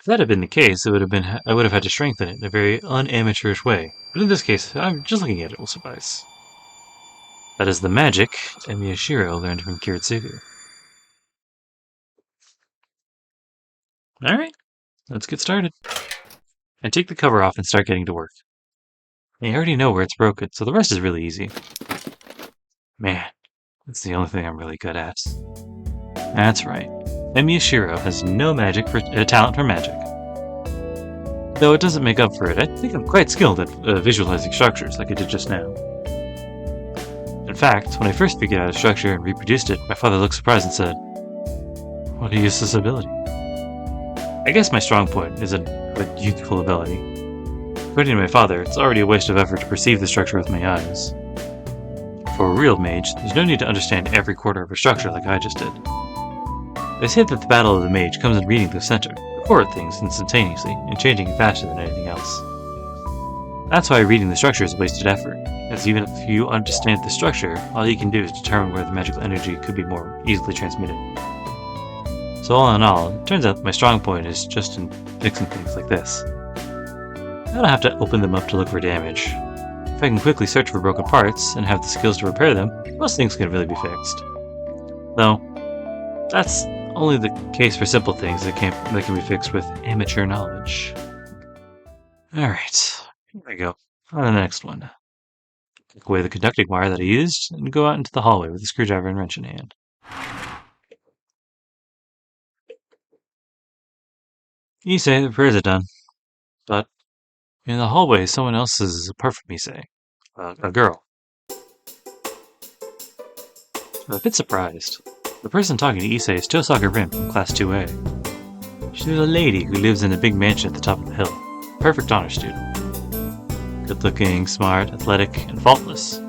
[SPEAKER 1] If that had been the case, I would have had to strengthen it in a very unamateurish way. But in this case, I'm just looking at it will suffice. That is the magic Emiya Shiro learned from Kiritsugu. Alright, let's get started. I take the cover off and start getting to work. I already know where it's broken, so the rest is really easy. Man, that's the only thing I'm really good at. That's right. Emiya Shiro has no talent for magic. Though it doesn't make up for it, I think I'm quite skilled at visualizing structures like I did just now. In fact, when I first figured out a structure and reproduced it, my father looked surprised and said, "What a useless ability." I guess my strong point is a youthful ability. According to my father, it's already a waste of effort to perceive the structure with my eyes. For a real mage, there's no need to understand every quarter of a structure like I just did. They say that the battle of the mage comes in reading the center, the core of things instantaneously, and changing it faster than anything else. That's why reading the structure is wasted effort, as even if you understand the structure, all you can do is determine where the magical energy could be more easily transmitted. So all in all, it turns out my strong point is just in fixing things like this. I don't have to open them up to look for damage. If I can quickly search for broken parts and have the skills to repair them, most things can really be fixed. Though, that's only the case for simple things that can be fixed with amateur knowledge. Alright, here we go. On to the next one. Take away the conducting wire that I used, and go out into the hallway with a screwdriver and wrench in hand. Issei, the prayers are done. But in the hallway, someone else is apart from Issei. A girl. I'm a bit surprised. The person talking to Issei is Tosaka Rin from Class 2A. She's a lady who lives in a big mansion at the top of the hill. Perfect honor student. Good-looking, smart, athletic, and faultless.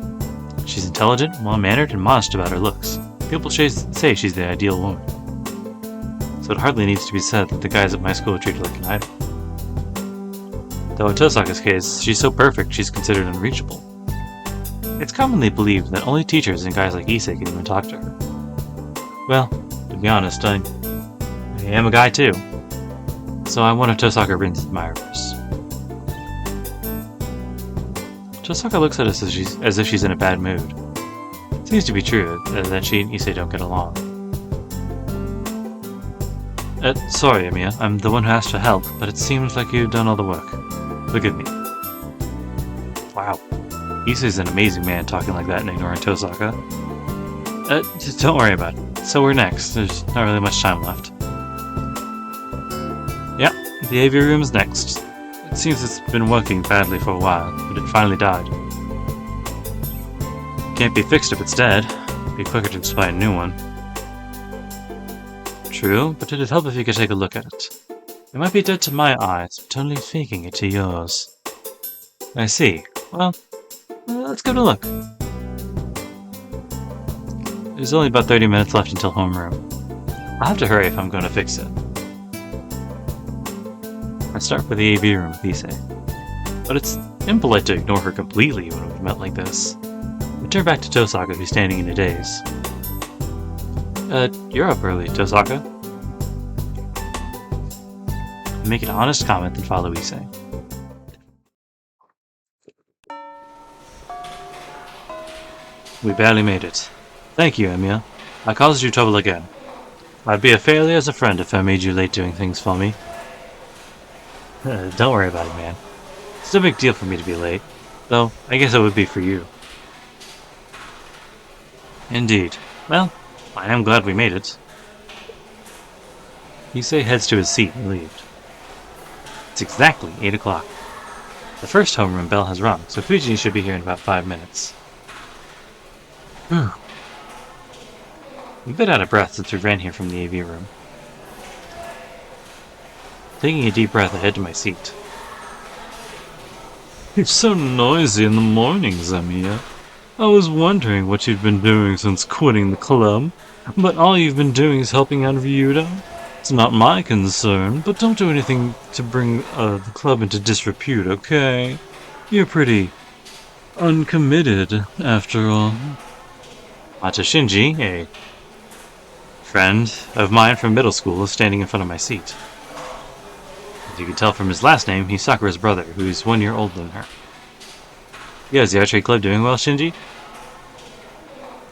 [SPEAKER 1] She's intelligent, well-mannered, and modest about her looks. People say she's the ideal woman. So it hardly needs to be said that the guys at my school treat her like an idol. Though in Tosaka's case, she's so perfect she's considered unreachable. It's commonly believed that only teachers and guys like Issei can even talk to her. Well, to be honest, I am a guy too. So I'm one of Tosaka Rin's admirers. Tosaka looks at us as if she's in a bad mood. It seems to be true that she and Issei don't get along. Sorry, Emiya, I'm the one who asked for help, but it seems like you've done all the work. Forgive me. Wow. Issei's an amazing man talking like that and ignoring Tosaka. Just don't worry about it. So we're next. There's not really much time left. Yep, the AV room's next. It seems it's been working badly for a while, but it finally died. Can't be fixed if it's dead. Be quicker to just buy a new one. True, but it'd help if you could take a look at it. It might be dead to my eyes, but totally faking it to yours. I see. Well, let's give it a look. There's only about 30 minutes left until homeroom. I'll have to hurry if I'm going to fix it. I start with the AV room with Issei. But it's impolite to ignore her completely when we've met like this. I turn back to Tosaka, who's standing in a daze. You're up early, Tosaka. Make an honest comment, then follow Issei. We barely made it. Thank you, Emiya. I caused you trouble again. I'd be a failure as a friend if I made you late doing things for me. Don't worry about it, man. It's no big deal for me to be late. Though, I guess it would be for you. Indeed. Well, I am glad we made it. Issei heads to his seat and leaves. It's exactly 8 o'clock. The first homeroom bell has rung, so Fujin should be here in about 5 minutes. I'm a bit out of breath since we ran here from the AV room. Taking a deep breath, I head to my seat. It's so noisy in the mornings, Emiya. I was wondering what you'd been doing since quitting the club, but all you've been doing is helping out Ryudo. It's not my concern, but don't do anything to bring the club into disrepute, okay? You're pretty uncommitted, after all. Mata Shinji, a friend of mine from middle school, is standing in front of my seat. As you can tell from his last name, he's Sakura's brother, who's 1 year older than her. Yeah, is the archery club doing well, Shinji?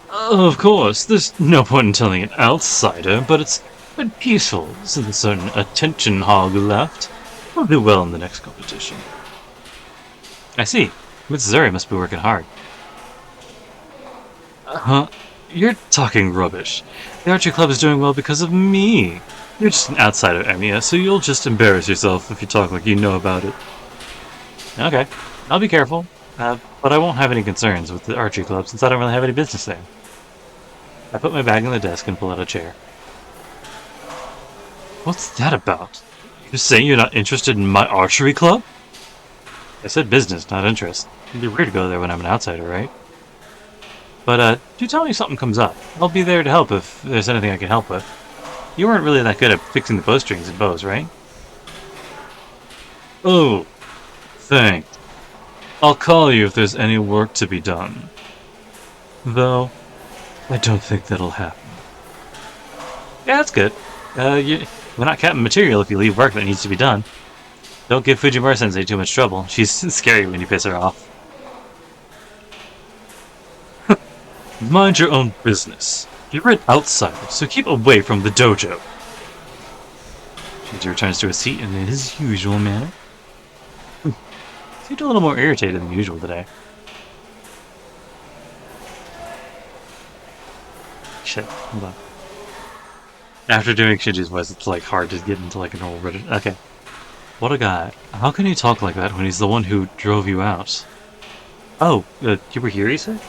[SPEAKER 1] Of course, there's no point in telling an outsider, but it's quite peaceful since a certain attention hog left. We'll do well in the next competition. I see. Mitsuzuri must be working hard. Huh? You're talking rubbish. The archery club is doing well because of me. You're just an outsider, Emiya, so you'll just embarrass yourself if you talk like you know about it. Okay, I'll be careful. But I won't have any concerns with the archery club since I don't really have any business there. I put my bag on the desk and pull out a chair. What's that about? You're saying you're not interested in my archery club? I said business, not interest. It'd be weird to go there when I'm an outsider, right? But, do tell me if something comes up. I'll be there to help if there's anything I can help with. You weren't really that good at fixing the bowstrings and bows, right? Oh, thanks. I'll call you if there's any work to be done. Though, I don't think that'll happen. Yeah, that's good. We're not counting material if you leave work that needs to be done. Don't give Fujimura-sensei too much trouble. She's scary when you piss her off. Mind your own business. You're an outsider, so keep away from the dojo. Shinji returns to his seat in his usual manner. Seemed a little more irritated than usual today. Shit, hold on. After doing Shinji's voice, it's like hard to get into like a normal British. Okay. What a guy. How can he talk like that when he's the one who drove you out? Oh, you were here, you said?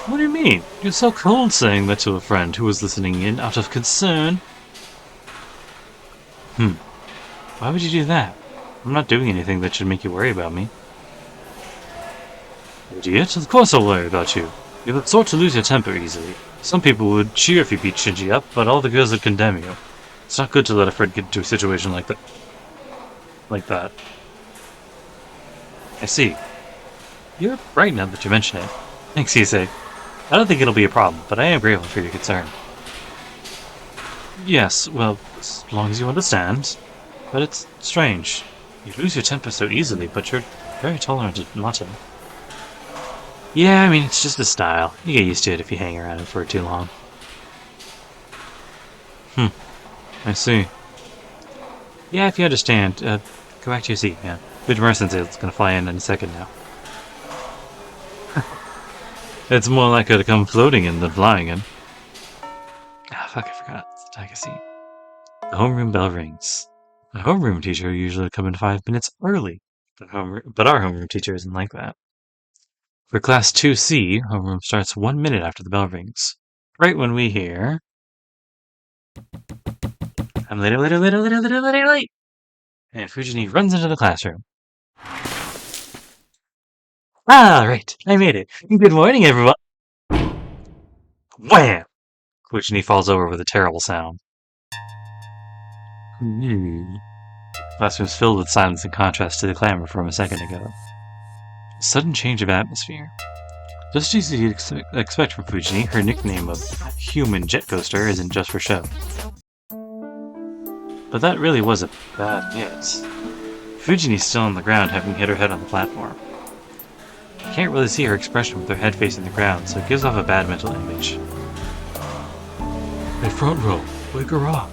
[SPEAKER 1] What do you mean? You're so cold saying that to a friend who was listening in out of concern. Why would you do that? I'm not doing anything that should make you worry about me. Idiot, of course I'll worry about you. You're the sort to lose your temper easily. Some people would cheer if you beat Shinji up, but all the girls would condemn you. It's not good to let a friend get into a situation like that. I see. You're right now that you mention it. Thanks, Issei. I don't think it'll be a problem, but I am grateful for your concern. Yes, well, as long as you understand. But it's strange. You lose your temper so easily, but you're very tolerant of mutton. Yeah, I mean, it's just a style. You get used to it if you hang around it for too long. I see. Yeah, if you understand, go back to your seat, man. Fujimura-sensei is gonna fly in a second now. It's more likely to come floating in than flying in. Ah, fuck, I forgot. It's the tiger seat. The homeroom bell rings. The homeroom teacher usually come in 5 minutes early, but our homeroom teacher isn't like that. For class 2C, homeroom starts 1 minute after the bell rings. Right when we hear... I'm late, late. And Fujini runs into the classroom. Ah, right, I made it. Good morning, everyone. Wham! Fujini falls over with a terrible sound. Classroom's filled with silence in contrast to the clamor from a second ago. A sudden change of atmosphere. Just as you'd expect from Fujini, her nickname of Human Jet Coaster isn't just for show. But that really was a bad hit. Fujini's still on the ground, having hit her head on the platform. You can't really see her expression with her head facing the ground, so it gives off a bad mental image. Hey, front row, wake her up.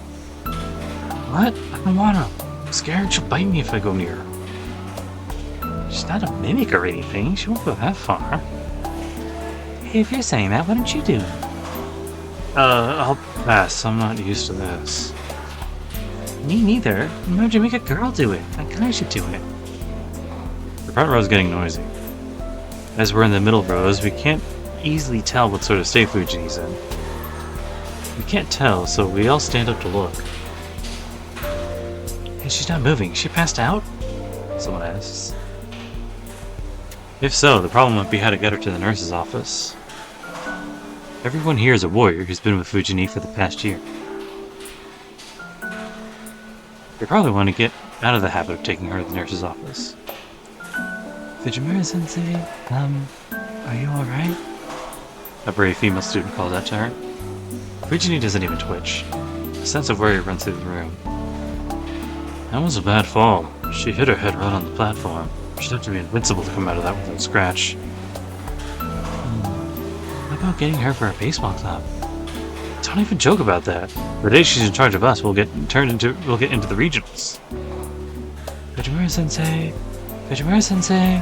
[SPEAKER 1] What? I don't wanna. I'm scared she'll bite me if I go near her. She's not a mimic or anything. She won't go that far. Hey, if you're saying that, why don't you do it? I'll pass. I'm not used to this. Me neither. Why would you make a girl do it? A guy should do it. The front row's getting noisy. As we're in the middle rows, we can't easily tell what sort of state Fujini's in. We can't tell, so we all stand up to look. Hey, she's not moving. She passed out? Someone asks. If so, the problem might be how to get her to the nurse's office. Everyone here is a warrior who's been with Fujini for the past year. They probably want to get out of the habit of taking her to the nurse's office. Fujimura-sensei, are you alright? A brave female student calls out to her. Fujini doesn't even twitch. A sense of worry runs through the room. That was a bad fall. She hit her head right on the platform. She'd have to be invincible to come out of that without a scratch. What about getting her for a baseball club? Don't even joke about that. The day she's in charge of us, we'll get into the regionals. Fujimura-sensei, Fujimura-sensei.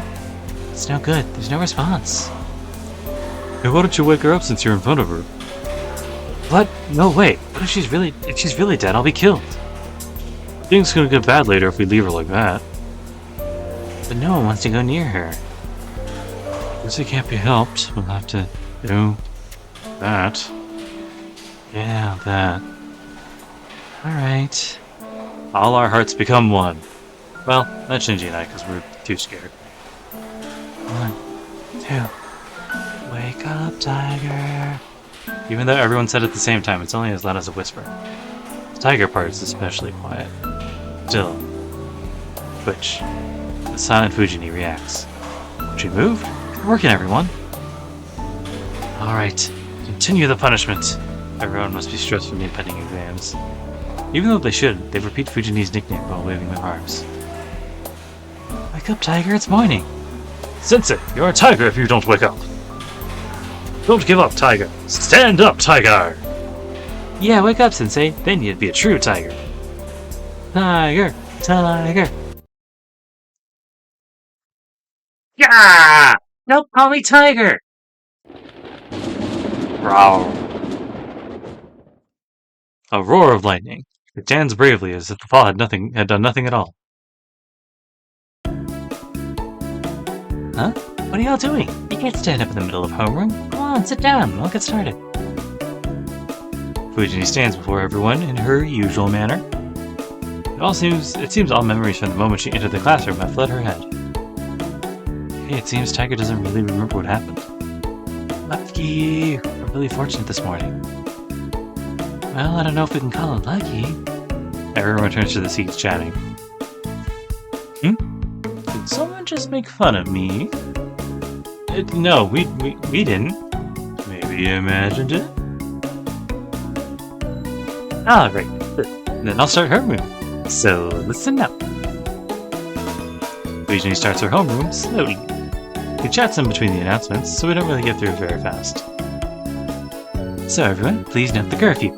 [SPEAKER 1] It's no good. There's no response. Hey, why don't you wake her up since you're in front of her? What? No way. What if she's really dead? I'll be killed. Things gonna get bad later if we leave her like that. But no one wants to go near her. Guess it can't be helped. We'll have to do that. Yeah, that. Alright. All our hearts become one. Well, not Shinji and I, because we're too scared. 1, 2. Wake up, tiger. Even though everyone said it at the same time, it's only as loud as a whisper. The tiger part is especially quiet. Still. Twitch. The silent Fujini reacts. She moved? Good working, everyone. Alright. Continue the punishment. Everyone must be stressed from the impending exams. Even though they should, they repeat Fujini's nickname while waving their arms. Wake up, tiger, it's morning. Sensei, you're a tiger if you don't wake up. Don't give up, tiger. Stand up, tiger! Yeah, wake up, sensei. Then you'd be a true tiger. Tiger, tiger. Yeah! Don't call me tiger! Growl. A roar of lightning. It stands bravely as if the fall had done nothing at all. Huh? What are y'all doing? You can't stand up in the middle of homeroom. Come on, sit down. I'll get started. Fujini stands before everyone in her usual manner. It seems all memories from the moment she entered the classroom have fled her head. Hey, it seems Tiger doesn't really remember what happened. Lucky! We're really fortunate this morning. Well, I don't know if we can call him lucky. Everyone turns to the seats, chatting. Did someone just make fun of me? No, we didn't. Maybe you imagined it? Alright, then I'll start homeroom. So, listen up. Fujini starts her homeroom slowly. We chat some between the announcements, so we don't really get through very fast. So everyone, please note the curfew.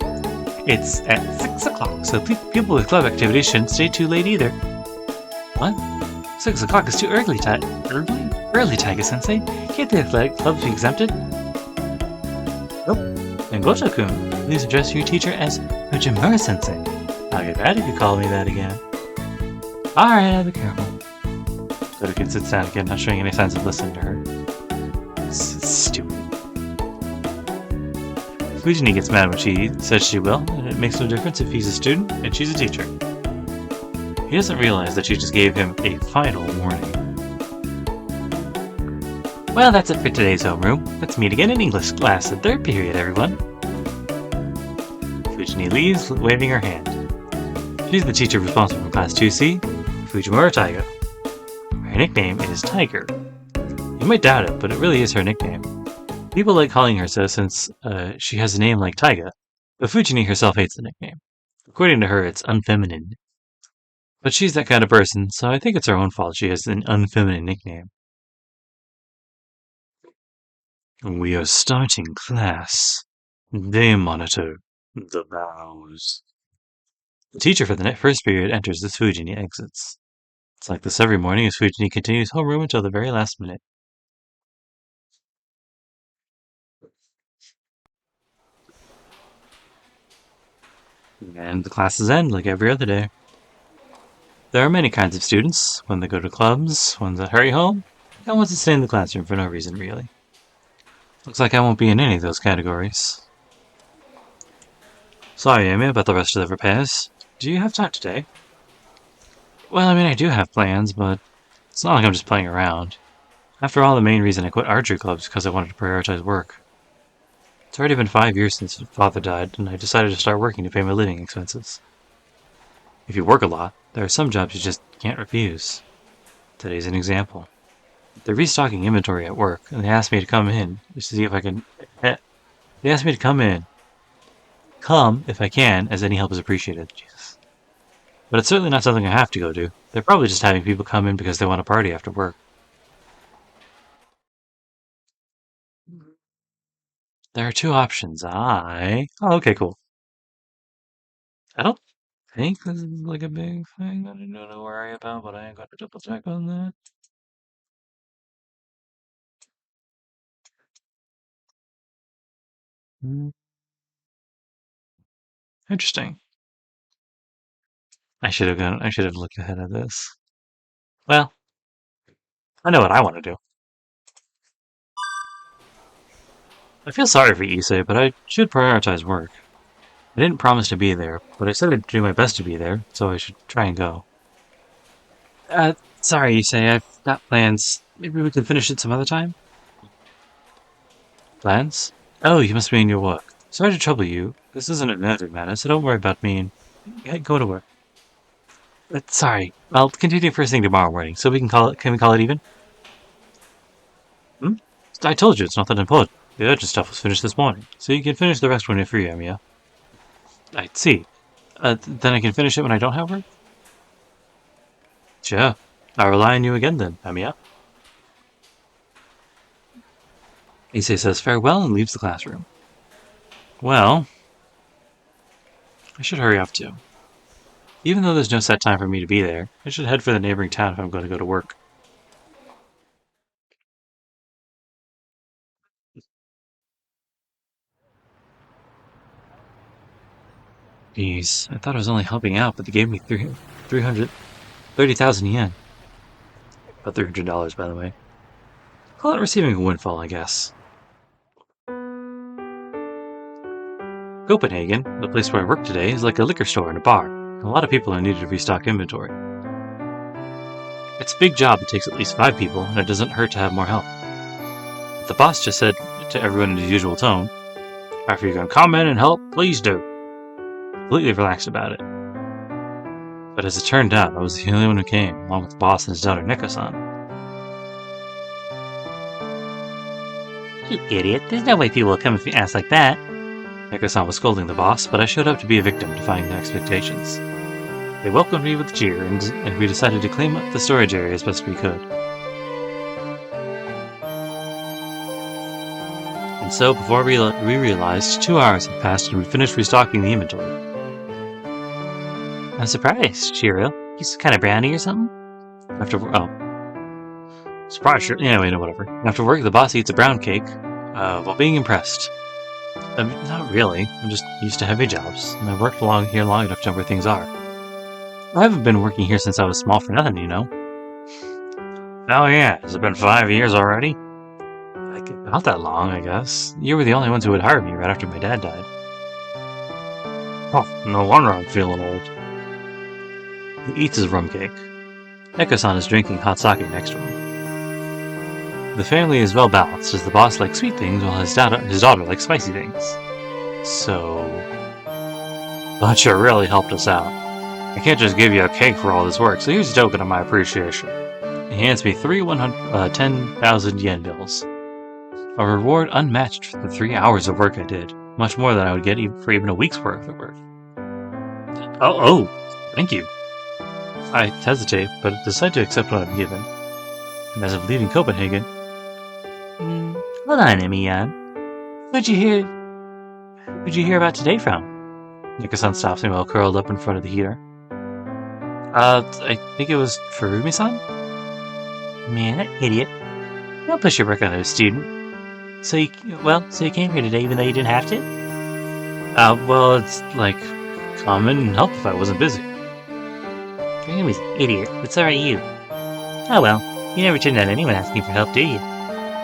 [SPEAKER 1] It's at 6 o'clock, so people with club activities shouldn't stay too late either. What? 6 o'clock is too early, Early, Taiga-sensei? Can't the athletic clubs be exempted? Nope. And Goto-kun, please address your teacher as Ojimura-sensei. I'll get mad if you call me that again. Alright, I'll be careful. Goto-kun sits down again, not showing any signs of listening to her. Stupid. Fujini gets mad when she says she will, and it makes no difference if he's a student and she's a teacher. He doesn't realize that she just gave him a final warning. Well, that's it for today's homeroom. Let's meet again in English class in 3rd period, everyone. Fujini leaves, waving her hand. She's the teacher responsible for Class 2C, Fujimura Taiga. Her nickname is Tiger. You might doubt it, but it really is her nickname. People like calling her so since she has a name like Taiga, but Fujini herself hates the nickname. According to her, it's unfeminine. But she's that kind of person, so I think it's her own fault she has an unfeminine nickname. We are starting class. Day monitor. The bows. The teacher for the 1st period enters as Fujini exits. It's like this every morning as Fujini continues homeroom until the very last minute. And the classes end like every other day. There are many kinds of students, one that go to clubs, ones that hurry home, and ones that stay in the classroom for no reason really. Looks like I won't be in any of those categories. Sorry, Amy, about the rest of the repairs. Do you have time today? Well, I mean, I do have plans, but it's not like I'm just playing around. After all, the main reason I quit archery clubs is because I wanted to prioritize work. It's already been 5 years since father died, and I decided to start working to pay my living expenses. If you work a lot, there are some jobs you just can't refuse. Today's an example. They're restocking inventory at work, and they asked me to come in to see if I can. They asked me to come if I can, as any help is appreciated. Jesus. But it's certainly not something I have to go do. They're probably just having people come in because they want to party after work. There are 2 options. Oh, okay, cool. I don't think this is like a big thing that I don't know to worry about, but I ain't got to double check on that. Interesting. I should have looked ahead of this. Well, I know what I want to do. I feel sorry for Issei, but I should prioritize work. I didn't promise to be there, but I said I'd do my best to be there, so I should try and go. Sorry, Issei, I've got plans. Maybe we can finish it some other time? Plans? Oh, you must be in your work. Sorry to trouble you. This isn't an urgent matter, so don't worry about me and go to work. Sorry. I'll continue first thing tomorrow morning, so we can we call it even? I told you it's not that important. The urgent stuff was finished this morning, so you can finish the rest when you're free, Amiya. I see. Then I can finish it when I don't have work? Sure. I'll rely on you again then, Amiya. Issei says farewell and leaves the classroom. Well, I should hurry up too. Even though there's no set time for me to be there, I should head for the neighboring town if I'm going to go to work. Jeez, I thought I was only helping out, but they gave me 330,000 yen. About $300, by the way. Call it receiving a windfall, I guess. Copenhagen, the place where I work today, is like a liquor store and a bar. A lot of people are needed to restock inventory. It's a big job that takes at least 5 people, and it doesn't hurt to have more help. The boss just said to everyone in his usual tone, "If you can come in and help, please do." Completely relaxed about it. But as it turned out, I was the only one who came, along with the boss and his daughter Neko-san. You idiot, there's no way people will come if you ask like that. Neko-san was scolding the boss, but I showed up to be a victim, defying their expectations. They welcomed me with a cheer, and we decided to clean up the storage area as best we could. And so, before we realized, 2 hours had passed and we finished restocking the inventory. I'm surprised, Shiro. He's kind of brownie or something? Surprise, sure. Anyway, no, whatever. After work, the boss eats a brown cake, while being impressed. Not really. I'm just used to heavy jobs, and I've worked here long enough to know where things are. I haven't been working here since I was small for nothing, you know. Oh yeah, has it been 5 years already? Not that long, I guess. You were the only ones who would hire me right after my dad died. Oh, no wonder I'm feeling old. He eats his rum cake. Eko-san is drinking hot sake next to him. The family is well balanced, as the boss likes sweet things while his daughter likes spicy things. So... Butcher really helped us out. I can't just give you a cake for all this work, so here's a token of my appreciation. He hands me 10,000 yen bills. A reward unmatched for the 3 hours of work I did. Much more than I would get for even a week's worth of work. Oh, thank you. I hesitate, but decide to accept what I'm given. And as of leaving Copenhagen... hold on, Emi-yan. Who'd you hear about today from? Nika-san stops me while curled up in front of the heater. I think it was Furumi-san? Man, that idiot. Don't push your work on a student. So you came here today even though you didn't have to? Well, it's like common help if I wasn't busy. Furumi's an idiot, but so are you. Oh well, you never turned down anyone asking for help, do you?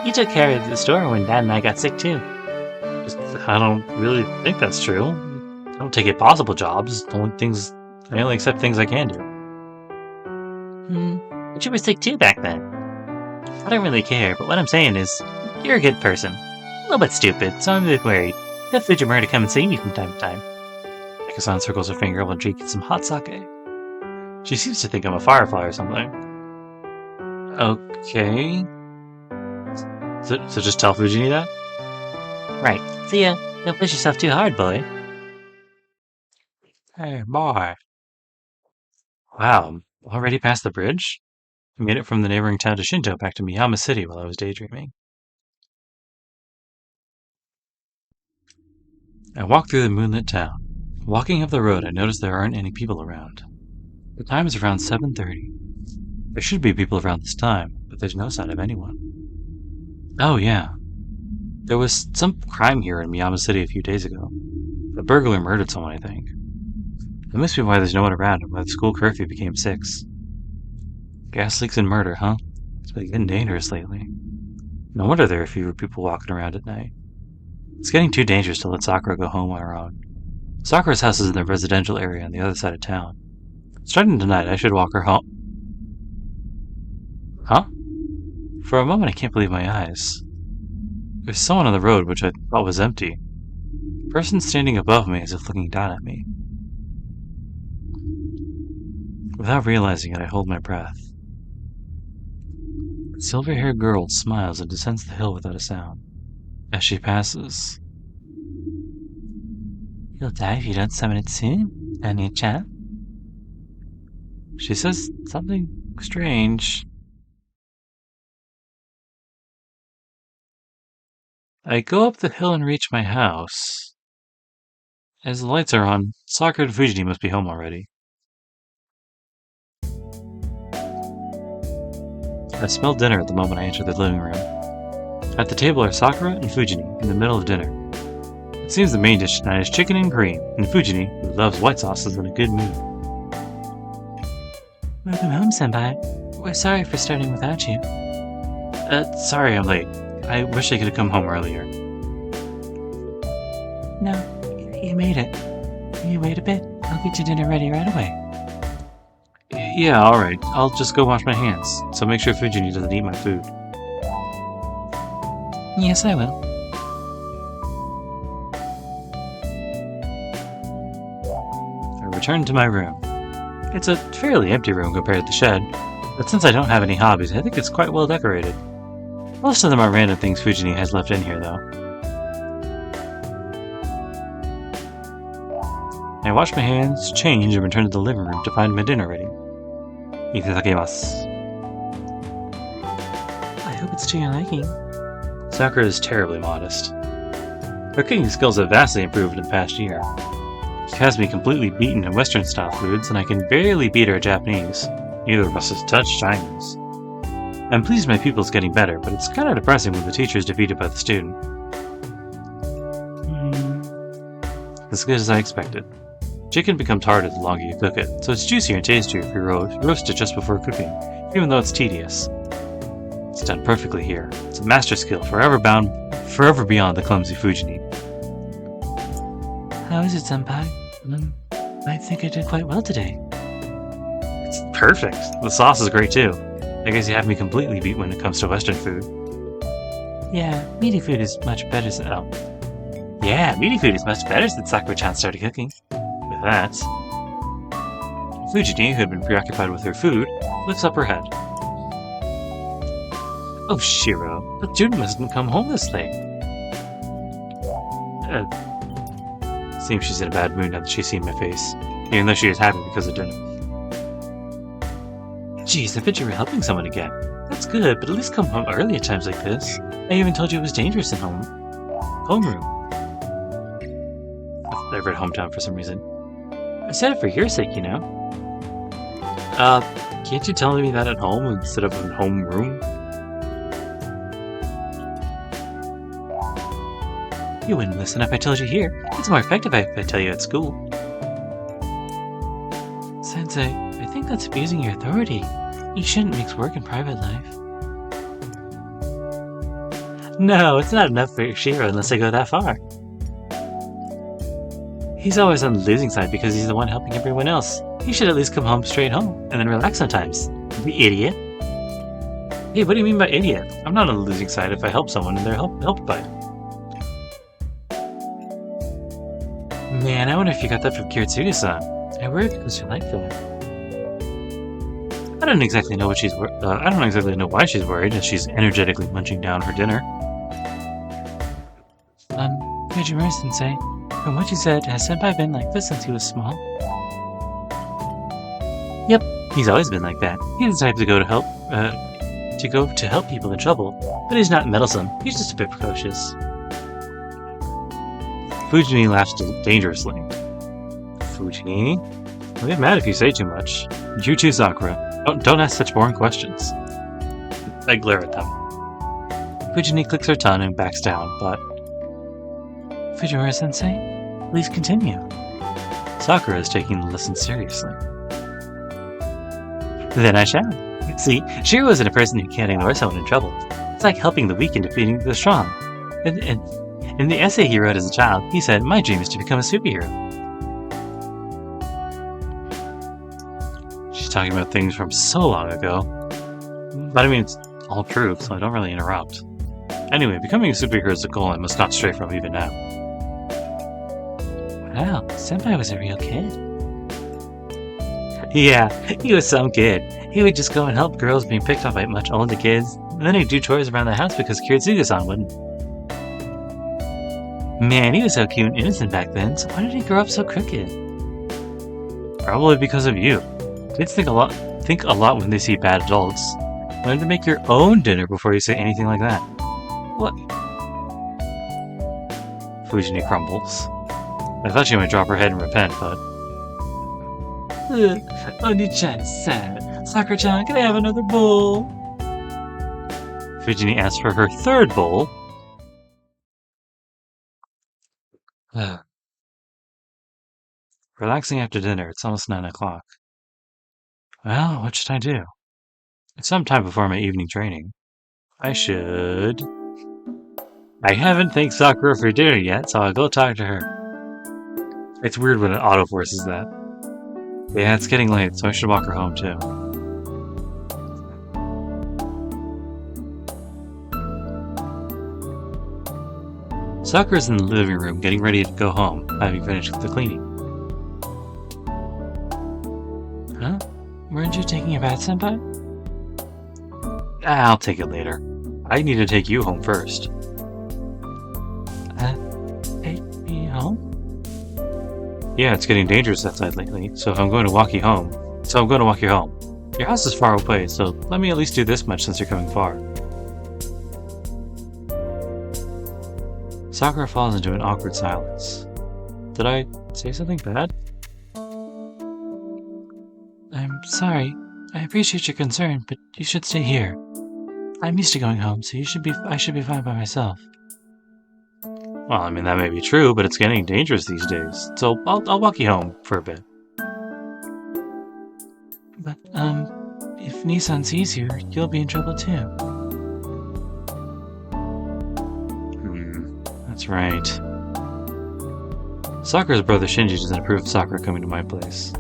[SPEAKER 1] You took care of the store when Dad and I got sick too. I don't really think that's true. I don't take impossible jobs. I only accept things I can do. But you were sick too back then. I don't really care, but what I'm saying is, you're a good person. A little bit stupid, so I'm a bit worried. Have Fujimura to come and see me from time to time. Nika-san circles her finger while drinking some hot sake. She seems to think I'm a firefly or something. Okay. So just tell Fujini that? Right. See ya. Don't push yourself too hard, boy. Hey, boy. Wow, already past the bridge? I made it from the neighboring town to Shinto back to Miyama City while I was daydreaming. I walked through the moonlit town. Walking up the road, I noticed there aren't any people around. The time is around 7:30. There should be people around this time, but there's no sign of anyone. Oh yeah. There was some crime here in Miyama City a few days ago. A burglar murdered someone, I think. That must be why there's no one around and why the school curfew became 6. Gas leaks and murder, huh? It's been getting dangerous lately. No wonder there are fewer people walking around at night. It's getting too dangerous to let Sakura go home on her own. Sakura's house is in the residential area on the other side of town. Starting tonight, I should walk her home. Huh? For a moment, I can't believe my eyes. There's someone on the road which I thought was empty. A person standing above me as if looking down at me. Without realizing it, I hold my breath. A silver-haired girl smiles and descends the hill without a sound. As she passes... You'll die if you don't summon it soon, Anya-chan. She says something strange. I go up the hill and reach my house. As the lights are on, Sakura and Fujini must be home already. I smell dinner at the moment I enter the living room. At the table are Sakura and Fujini in the middle of dinner. It seems the main dish tonight is chicken and cream, and Fujini, who loves white sauce, is in a good mood. Welcome home, Senpai. We're sorry for starting without you. Sorry I'm late. I wish I could have come home earlier. No, you made it. You wait a bit. I'll get your dinner ready right away. Yeah, alright. I'll just go wash my hands, so make sure Fujini doesn't eat my food. Yes, I will. I return to my room. It's a fairly empty room compared to the shed, but since I don't have any hobbies, I think it's quite well decorated. Most of them are random things Fujini has left in here, though. I wash my hands, change, and return to the living room to find my dinner ready. Itadakimasu. I hope it's to your liking. Sakura is terribly modest. Her cooking skills have vastly improved in the past year. has me completely beaten in Western-style foods, and I can barely beat her at Japanese. Neither of us has touched Chinese. I'm pleased my pupil's getting better, but it's kind of depressing when the teacher is defeated by the student. As good as I expected. Chicken becomes harder the longer you cook it, so it's juicier and tastier if you roast it just before cooking, even though it's tedious. It's done perfectly here. It's a master skill, forever beyond the clumsy Fujini.
[SPEAKER 2] How is it, Senpai? I think I did quite well today.
[SPEAKER 1] It's perfect. The sauce is great too. I guess you have me completely beat when it comes to Western food.
[SPEAKER 2] Yeah, meaty food is much better than
[SPEAKER 1] Sakura-chan started cooking. With that, Fujini, who had been preoccupied with her food, lifts up her head. Oh, Shiro, the student mustn't come home this late. Seems she's in a bad mood now that she's seen my face, even though she is happy because of dinner. Geez, I bet you were helping someone again. That's good, but at least come home early at times like this. I even told you it was dangerous in homeroom. I read hometown for some reason. I said it for your sake, you know. Can't you tell me that at home instead of in homeroom? You wouldn't listen if I told you here. It's more effective if I tell you at school.
[SPEAKER 2] Sensei, I think that's abusing your authority. You shouldn't mix work and private life.
[SPEAKER 1] No, it's not enough for Shiro unless I go that far. He's always on the losing side because he's the one helping everyone else. He should at least come home straight home, and then relax sometimes. The idiot. Hey, what do you mean by idiot? I'm not on the losing side if I help someone and they're helped by it. Man, I wonder if you got that from Kiritsuga-san. I worry because you like that. I don't exactly know why she's worried as she's energetically munching down her dinner.
[SPEAKER 2] Kojima-sensei, from what you said, has Senpai been like this since he was small?
[SPEAKER 1] Yep, he's always been like that. He's the type to go to help people in trouble, but he's not meddlesome. He's just a bit precocious. Fujini laughs dangerously. Fujini? I'll get mad if you say too much. You too, Sakura. Don't ask such boring questions. I glare at them. Fujini clicks her tongue and backs down, but...
[SPEAKER 2] Fujiwara-sensei, please continue.
[SPEAKER 1] Sakura is taking the lesson seriously. Then I shall. See, Shiro isn't a person who can't ignore someone in trouble. It's like helping the weak and defeating the strong. In the essay he wrote as a child, he said, "My dream is to become a superhero." She's talking about things from so long ago. But I mean, it's all true, so I don't really interrupt. Anyway, becoming a superhero is a goal I must not stray from even now.
[SPEAKER 2] Wow, Senpai was a real kid.
[SPEAKER 1] Yeah, he was some kid. He would just go and help girls being picked on by much older kids, and then he'd do chores around the house because Kiritsuga-san wouldn't. Man, he was so cute and innocent back then, so why did he grow up so crooked? Probably because of you. Kids think a lot when they see bad adults. Learn to make your own dinner before you say anything like that. What? Fujini crumbles. I thought she might drop her head and repent, but...
[SPEAKER 2] Oni-chan is sad. Sakura-chan, can I have another bowl?
[SPEAKER 1] Fujini asks for her third bowl. Relaxing after dinner, it's almost 9 o'clock. Well, what should I do? It's some time before my evening training. I haven't thanked Sakura for dinner yet, so I'll go talk to her. It's weird when it auto-forces that. Yeah, it's getting late, so I should walk her home too. Sakura's in the living room getting ready to go home, having finished the cleaning.
[SPEAKER 2] Huh? Weren't you taking a bath, Senpai?
[SPEAKER 1] I'll take it later. I need to take you home first.
[SPEAKER 2] Take me home?
[SPEAKER 1] Yeah, it's getting dangerous outside lately, so I'm going to walk you home. Your house is far away, so let me at least do this much since you're coming far. Sakura falls into an awkward silence. Did I say something bad?
[SPEAKER 2] I'm sorry. I appreciate your concern, but you should stay here. I'm used to going home, so I should be fine by myself.
[SPEAKER 1] Well, I mean, that may be true, but it's getting dangerous these days. So I'll walk you home for a bit.
[SPEAKER 2] But, if Nissan sees you, you'll be in trouble too.
[SPEAKER 1] That's right. Sakura's brother Shinji doesn't approve of Sakura coming to my place.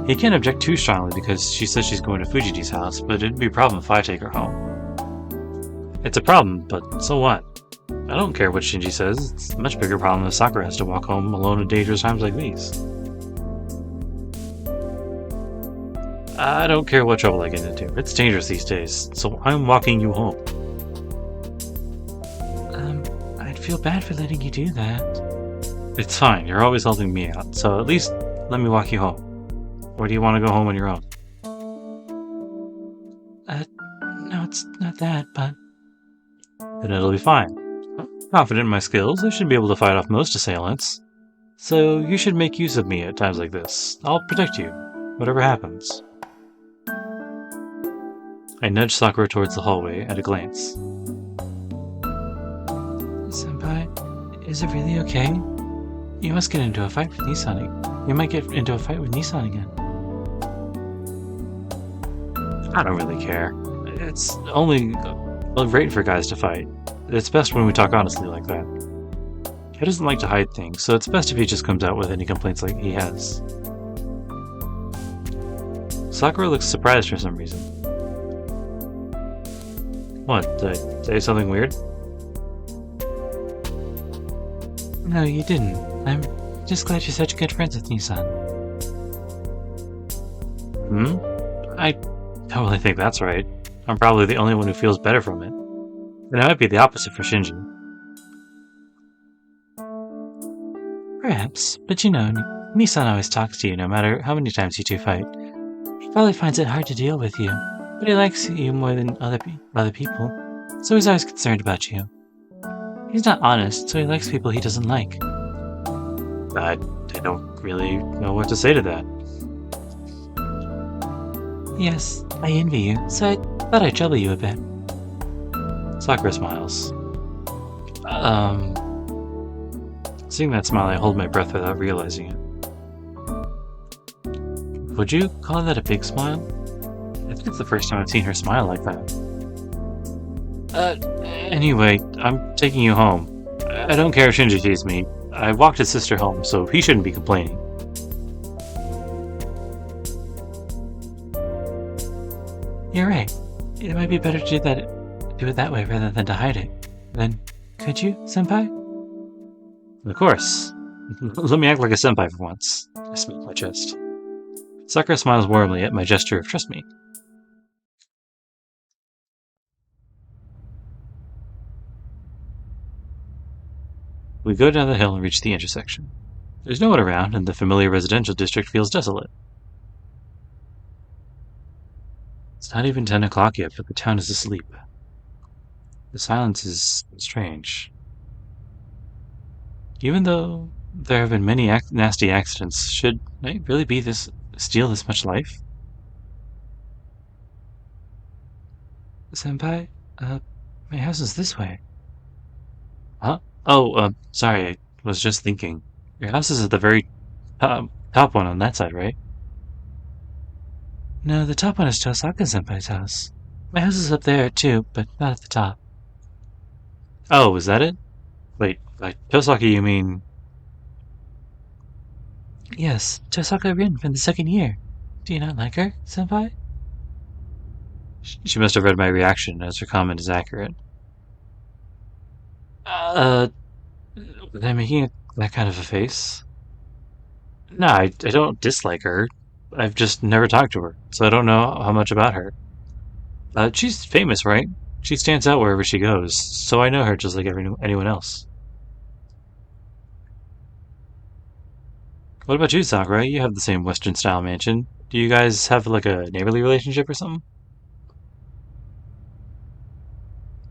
[SPEAKER 1] He can't object too strongly because she says she's going to Fujiji's house, but it'd be a problem if I take her home. It's a problem, but so what? I don't care what Shinji says. It's a much bigger problem if Sakura has to walk home alone at dangerous times like these. I don't care what trouble I get into. It's dangerous these days, so I'm walking you home.
[SPEAKER 2] I'd feel bad for letting you do that.
[SPEAKER 1] It's fine. You're always helping me out, so at least let me walk you home. Or do you want to go home on your own?
[SPEAKER 2] No, it's not that, but...
[SPEAKER 1] Then it'll be fine. I'm confident in my skills. I should be able to fight off most assailants. So you should make use of me at times like this. I'll protect you, whatever happens. I nudged Sakura towards the hallway at a glance.
[SPEAKER 2] Senpai, is it really okay? You must get into a fight with Nissan. You might get into a fight with Nissan again.
[SPEAKER 1] I don't really care. It's only great for guys to fight. It's best when we talk honestly like that. He doesn't like to hide things, so it's best if he just comes out with any complaints like he has. Sakura looks surprised for some reason. What, did I say something weird?
[SPEAKER 2] No, you didn't. I'm just glad you're such good friends with Nissan.
[SPEAKER 1] I don't really think that's right. I'm probably the only one who feels better from it. And it might be the opposite for Shinji.
[SPEAKER 2] Perhaps, but you know, Nissan always talks to you no matter how many times you two fight. He probably finds it hard to deal with you, but he likes you more than other people, so he's always concerned about you. He's not honest, so he likes people he doesn't like.
[SPEAKER 1] I don't really know what to say to that.
[SPEAKER 2] Yes, I envy you, so I thought I'd trouble you a bit.
[SPEAKER 1] Sakura smiles. Seeing that smile, I hold my breath without realizing it. Would you call that a big smile? I think it's the first time I've seen her smile like that. Anyway, I'm taking you home. I don't care if Shinji sees me. I walked his sister home, so he shouldn't be complaining.
[SPEAKER 2] You're right. It might be better to do it that way rather than to hide it. Then, could you, Senpai?
[SPEAKER 1] Of course. Let me act like a senpai for once. I smack my chest. Sakura smiles warmly at my gesture of trust me. We go down the hill and reach the intersection. There's no one around, and the familiar residential district feels desolate. It's not even 10 o'clock yet, but the town is asleep. The silence is strange. Even though there have been many nasty accidents, should night really be steal this much life?
[SPEAKER 2] Senpai, my house is this way.
[SPEAKER 1] Huh? Oh, sorry, I was just thinking. Your house is at the very top one on that side, right?
[SPEAKER 2] No, the top one is Tosaka-senpai's house. My house is up there, too, but not at the top.
[SPEAKER 1] Oh, is that it? Wait, by Tosaka you mean...
[SPEAKER 2] Yes, Tosaka Rin from the second year. Do you not like her, Senpai?
[SPEAKER 1] She must have read my reaction, as her comment is accurate. They're making that kind of a face? No, I don't dislike her. I've just never talked to her, so I don't know how much about her. She's famous, right? She stands out wherever she goes, so I know her just like anyone else. What about you, Sakura? You have the same Western-style mansion. Do you guys have, like, a neighborly relationship or something?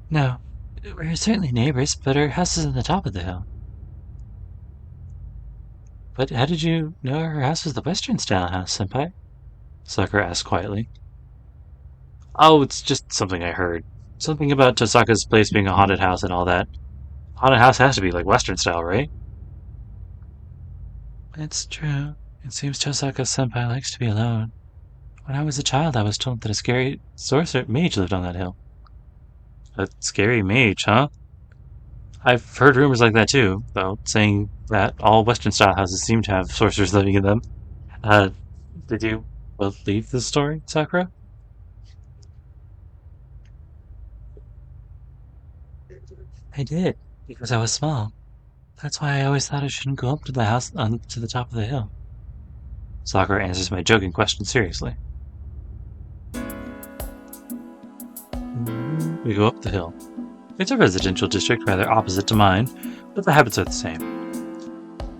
[SPEAKER 2] No, we're certainly neighbors, but our house is on the top of the hill. But how did you know her house was the Western-style house, Senpai? Sakura asked quietly.
[SPEAKER 1] Oh, it's just something I heard. Something about Tosaka's place being a haunted house and all that. Haunted house has to be like Western style, right?
[SPEAKER 2] It's true. It seems Tosaka-senpai likes to be alone. When I was a child, I was told that a scary sorcerer mage lived on that hill.
[SPEAKER 1] A scary mage, huh? I've heard rumors like that too, though, saying that all Western style houses seem to have sorcerers living in them. Uh, did you believe this story, Sakura?
[SPEAKER 2] I did, because I was small. That's why I always thought I shouldn't go up to the house to the top of the hill.
[SPEAKER 1] Sakura answers my joking question seriously. We go up the hill. It's a residential district rather opposite to mine, but the habits are the same.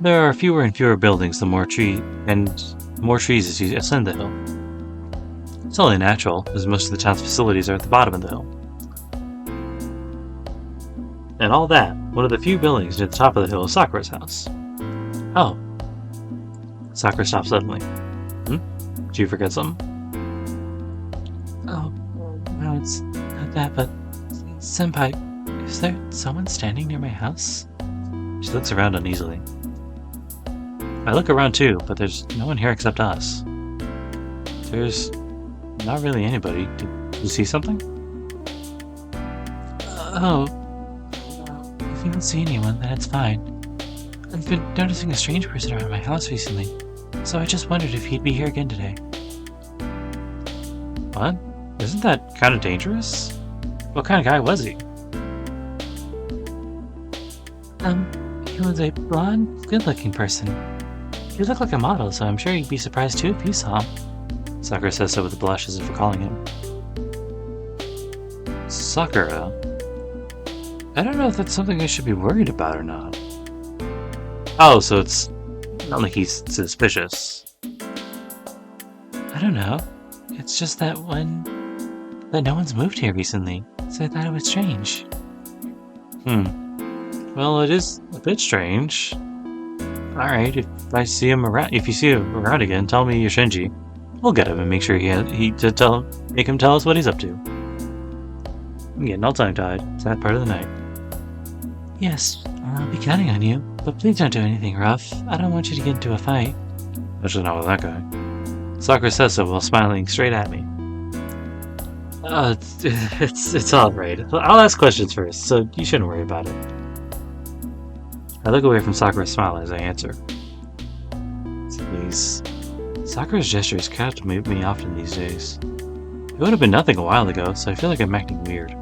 [SPEAKER 1] There are fewer and fewer buildings the more trees as you ascend the hill. It's only natural, as most of the town's facilities are at the bottom of the hill. And all that, one of the few buildings near the top of the hill is Sakura's house. Oh. Sakura stops suddenly. Did you forget something?
[SPEAKER 2] Oh, no, it's not that, but... Senpai, is there someone standing near my house?
[SPEAKER 1] She looks around uneasily. I look around too, but there's no one here except us. There's not really anybody. Did you see something?
[SPEAKER 2] Oh. If you don't see anyone, then it's fine. I've been noticing a strange person around my house recently, so I just wondered if he'd be here again today.
[SPEAKER 1] What? Isn't that kind of dangerous? What kind of guy was he?
[SPEAKER 2] He was a blonde, good-looking person. He looked like a model, so I'm sure you'd be surprised too if you saw him.
[SPEAKER 1] Sakura says so with a blush as if recalling him. Sakura? I don't know if that's something I should be worried about or not. Oh, so it's not like he's suspicious.
[SPEAKER 2] I don't know. It's just that no one's moved here recently, so I thought it was strange.
[SPEAKER 1] Well, it is a bit strange. Alright, if you see him around again, tell me Yoshinji. We'll get him and make sure make him tell us what he's up to. I'm getting all tongue-tied. It's that part of the night.
[SPEAKER 2] Yes, I'll be counting on you, but please don't do anything rough. I don't want you to get into a fight.
[SPEAKER 1] Especially not with that guy. Sakura says so while smiling straight at me. It's alright. I'll ask questions first, so you shouldn't worry about it. I look away from Sakura's smile as I answer. Please. Sakura's gestures catch me often these days. It would have been nothing a while ago, so I feel like I'm acting weird.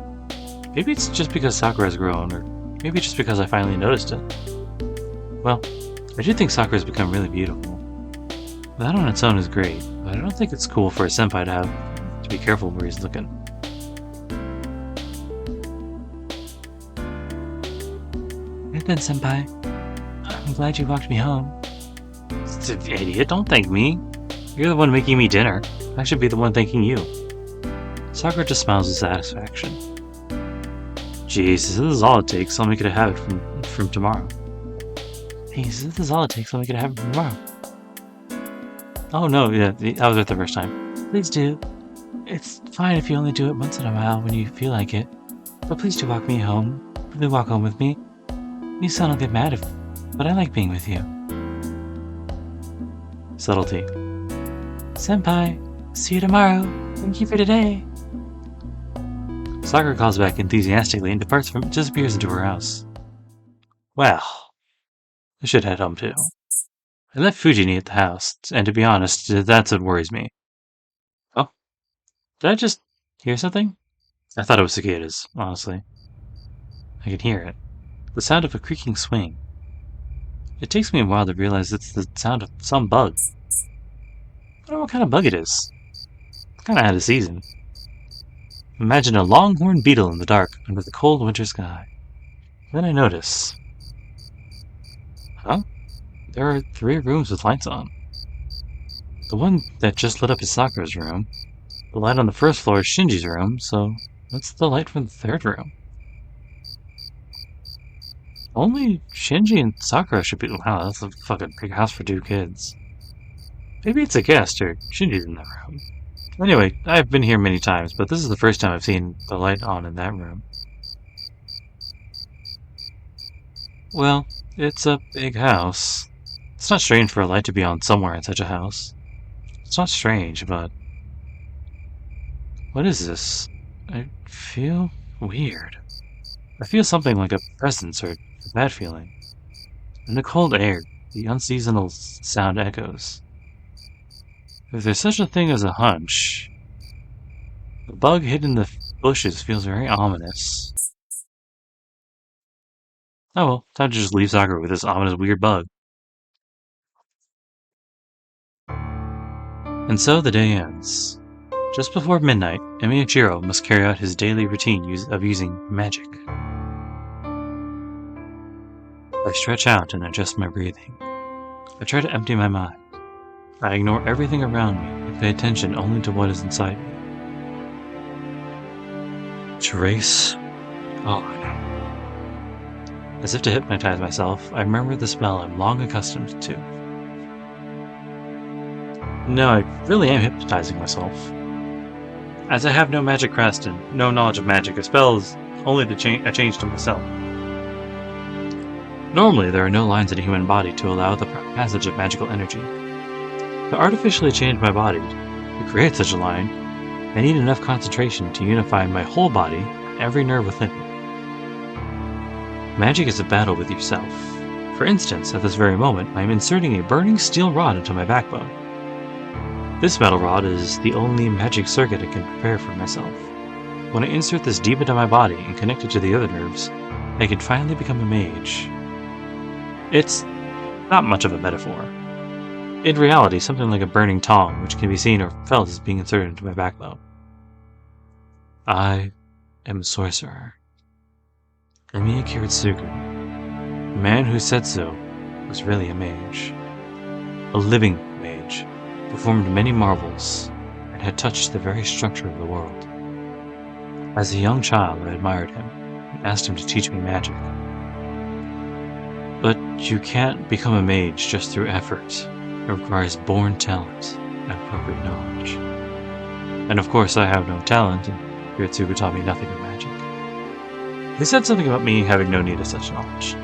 [SPEAKER 1] Maybe it's just because Sakura's grown, or maybe just because I finally noticed it. Well, I do think Sakura's become really beautiful. That on its own is great, but I don't think it's cool for a senpai to be careful where he's looking.
[SPEAKER 2] Right then, senpai. I'm glad you walked me home.
[SPEAKER 1] Idiot, don't thank me. You're the one making me dinner. I should be the one thanking you. Sakura just smiles with satisfaction. Jeez, this is all it takes. I'll make it a habit from tomorrow.
[SPEAKER 2] Please, this is all it takes. I'll make it a habit from tomorrow.
[SPEAKER 1] Oh no, yeah, that was it the first time.
[SPEAKER 2] Please do. It's fine if you only do it once in a while when you feel like it. But please do walk me home. Really walk home with me. Nisan will get mad but I like being with you.
[SPEAKER 1] Subtlety.
[SPEAKER 2] Senpai, see you tomorrow. Thank you for today.
[SPEAKER 1] Sakura calls back enthusiastically and disappears into her house. Well, I should head home too. I left Fujini at the house, and to be honest, that's what worries me. Oh, did I just hear something? I thought it was cicadas, honestly. I can hear it. The sound of a creaking swing. It takes me a while to realize it's the sound of some bug. I don't know what kind of bug it is. It's kind of out of season. Imagine a longhorn beetle in the dark under the cold winter sky. Then I notice... Huh? There are 3 rooms with lights on. The one that just lit up is Sakura's room. The light on the first floor is Shinji's room, so what's the light from the 3rd room? Only Shinji and Sakura should be. Wow, that's a fucking big house for 2 kids. Maybe it's a guest, or Shinji's in that room. Anyway, I've been here many times, but this is the first time I've seen the light on in that room. Well, it's a big house. It's not strange for a light to be on somewhere in such a house. It's not strange, but... What is this? I feel weird. I feel something like a presence or a bad feeling. In the cold air, the unseasonal sound echoes. If there's such a thing as a hunch, the bug hidden in the bushes feels very ominous. Oh well, time to just leave Sakura with this ominous weird bug. And so the day ends. Just before midnight, Emiichiro must carry out his daily routine of using magic. I stretch out and adjust my breathing. I try to empty my mind. I ignore everything around me and pay attention only to what is inside me. Trace on. As if to hypnotize myself, I remember the spell I'm long accustomed to. No, I really am hypnotizing myself. As I have no magic crest and no knowledge of magic, a spell is only a change to myself. Normally, there are no lines in a human body to allow the passage of magical energy. To artificially change my body, to create such a line, I need enough concentration to unify my whole body and every nerve within me. Magic is a battle with yourself. For instance, at this very moment, I am inserting a burning steel rod into my backbone. This metal rod is the only magic circuit I can prepare for myself. When I insert this deep into my body and connect it to the other nerves, I can finally become a mage. It's not much of a metaphor. In reality, something like a burning tong, which can be seen or felt, is being inserted into my backbone. I am a sorcerer. Emiya Kiritsugu, the man who said so, was really a mage. A living mage, performed many marvels, and had touched the very structure of the world. As a young child, I admired him, and asked him to teach me magic. But you can't become a mage just through effort. It requires born talent and appropriate knowledge. And of course I have no talent, and Kiritsugu taught me nothing of magic. He said something about me having no need of such knowledge.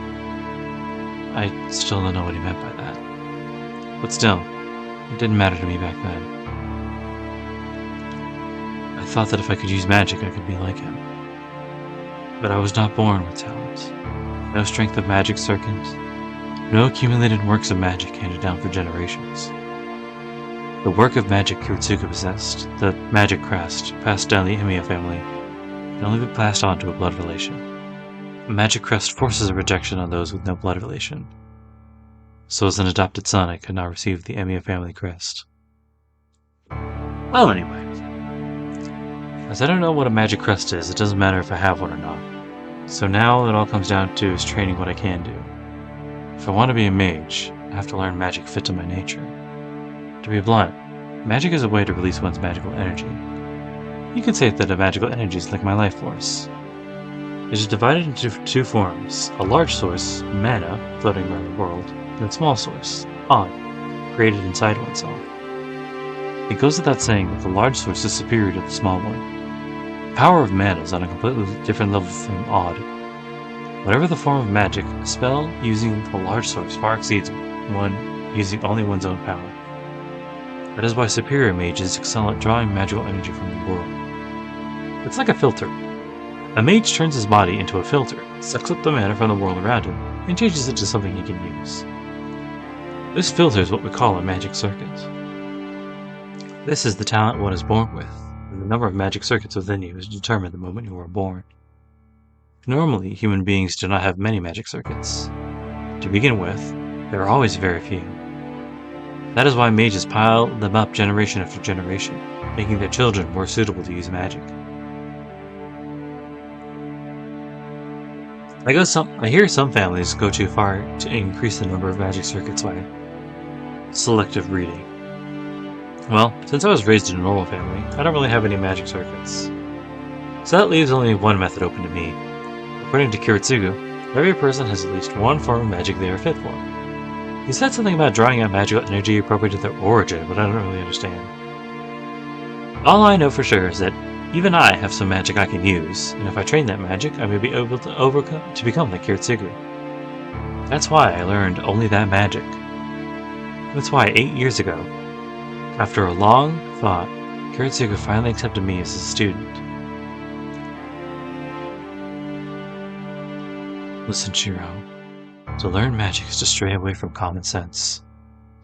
[SPEAKER 1] I still don't know what he meant by that. But still, it didn't matter to me back then. I thought that if I could use magic, I could be like him. But I was not born with talent. No strength of magic circuits, no accumulated works of magic handed down for generations. The work of magic Kiritsugu possessed, the magic crest, passed down the Emiya family, can only be passed on to a blood relation. A magic crest forces a rejection on those with no blood relation. So as an adopted son, I could not receive the Emiya family crest. Well, anyway. As I don't know what a magic crest is, it doesn't matter if I have one or not. So now it all comes down to is training what I can do. If I want to be a mage, I have to learn magic fit to my nature. To be blunt, magic is a way to release one's magical energy. You could say that a magical energy is like my life force. It is divided into 2 forms, a large source, mana, floating around the world, and a small source, on, created inside oneself. It goes without saying that the large source is superior to the small one. The power of mana is on a completely different level from odd. Whatever the form of magic, a spell using the large source far exceeds one using only one's own power. That is why superior mages excel at drawing magical energy from the world. It's like a filter. A mage turns his body into a filter, sucks up the mana from the world around him, and changes it to something he can use. This filter is what we call a magic circuit. This is the talent one is born with, and the number of magic circuits within you is determined the moment you are born. Normally, human beings do not have many magic circuits. To begin with, there are always very few. That is why mages pile them up generation after generation, making their children more suitable to use magic. I hear some families go too far to increase the number of magic circuits by selective breeding. Well, since I was raised in a normal family, I don't really have any magic circuits. So that leaves only one method open to me. According to Kiritsugu, Every person has at least one form of magic they are fit for. He said something about drawing out magical energy appropriate to their origin, but I don't really understand. All I know for sure is that even I have some magic I can use, and if I train that magic, I may be able to become like Kiritsugu. That's why I learned only that magic. That's why 8 years ago, after a long thought, Kiritsugu finally accepted me as his student. Listen, Shiro. To learn magic is to stray away from common sense.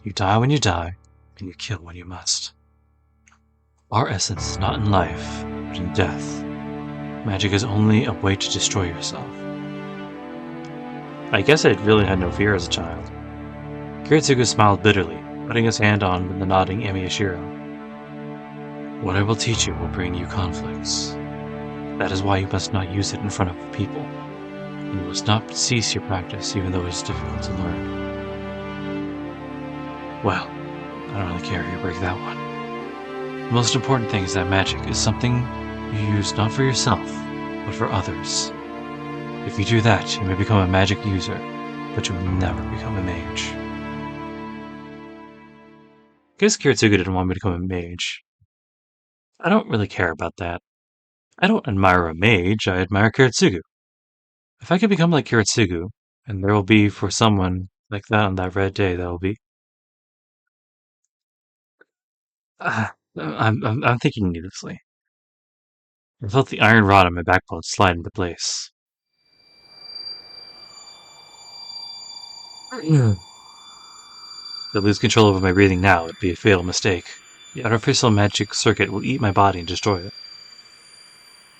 [SPEAKER 1] You die when you die, and you kill when you must. Our essence is not in life, but in death. Magic is only a way to destroy yourself. I guess I really had no fear as a child. Kiritsugu smiled bitterly, putting his hand on the nodding Amiyashiro. What I will teach you will bring you conflicts. That is why you must not use it in front of people. You must not cease your practice, even though it is difficult to learn. Well, I don't really care if you break that one. The most important thing is that magic is something you use not for yourself, but for others. If you do that, you may become a magic user, but you will never become a mage. I guess Kiritsugu didn't want me to become a mage. I don't really care about that. I don't admire a mage, I admire Kiritsugu. If I could become like Kiritsugu, and there will be for someone like that on that red day, that will be... I'm thinking needlessly. I felt the iron rod on my backbone slide into place. If I lose control over my breathing now, it would be a fatal mistake. The artificial magic circuit will eat my body and destroy it.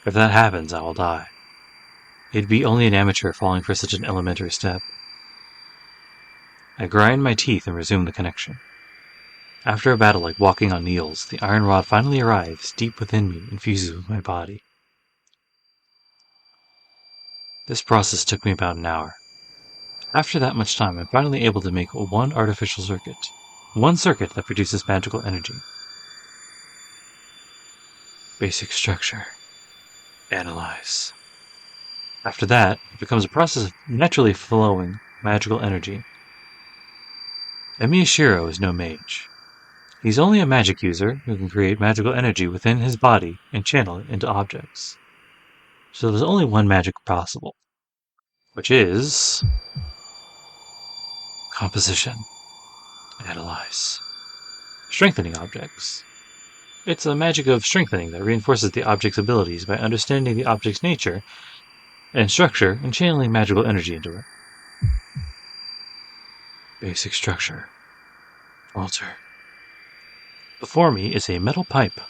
[SPEAKER 1] If that happens, I will die. It'd be only an amateur falling for such an elementary step. I grind my teeth and resume the connection. After a battle like walking on needles, the iron rod finally arrives deep within me and fuses with my body. This process took me about an hour. After that much time, I'm finally able to make one artificial circuit. One circuit that produces magical energy. Basic structure. Analyze. After that, it becomes a process of naturally flowing magical energy. Amiyashiro is no mage. He's only a magic user who can create magical energy within his body and channel it into objects. So there's only one magic possible, which is... composition. Analyze. Strengthening objects. It's a magic of strengthening that reinforces the object's abilities by understanding the object's nature and structure and channeling magical energy into it. Basic structure. Alter. Before me is a metal pipe.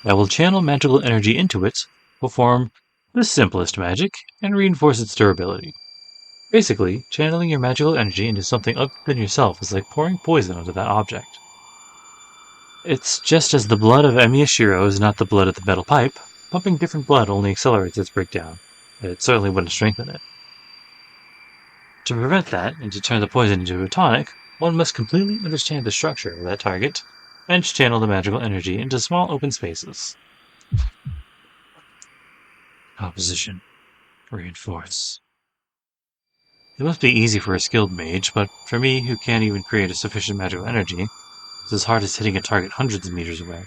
[SPEAKER 1] I will channel magical energy into it, perform the simplest magic, and reinforce its durability. Basically, channeling your magical energy into something other than yourself is like pouring poison onto that object. It's just as the blood of Amiyashiro is not the blood of the metal pipe, pumping different blood only accelerates its breakdown. It certainly wouldn't strengthen it. To prevent that, and to turn the poison into a tonic, one must completely understand the structure of that target, and channel the magical energy into small open spaces. Composition. Reinforce. It must be easy for a skilled mage, but for me, who can't even create a sufficient magical energy, it's as hard as hitting a target hundreds of meters away.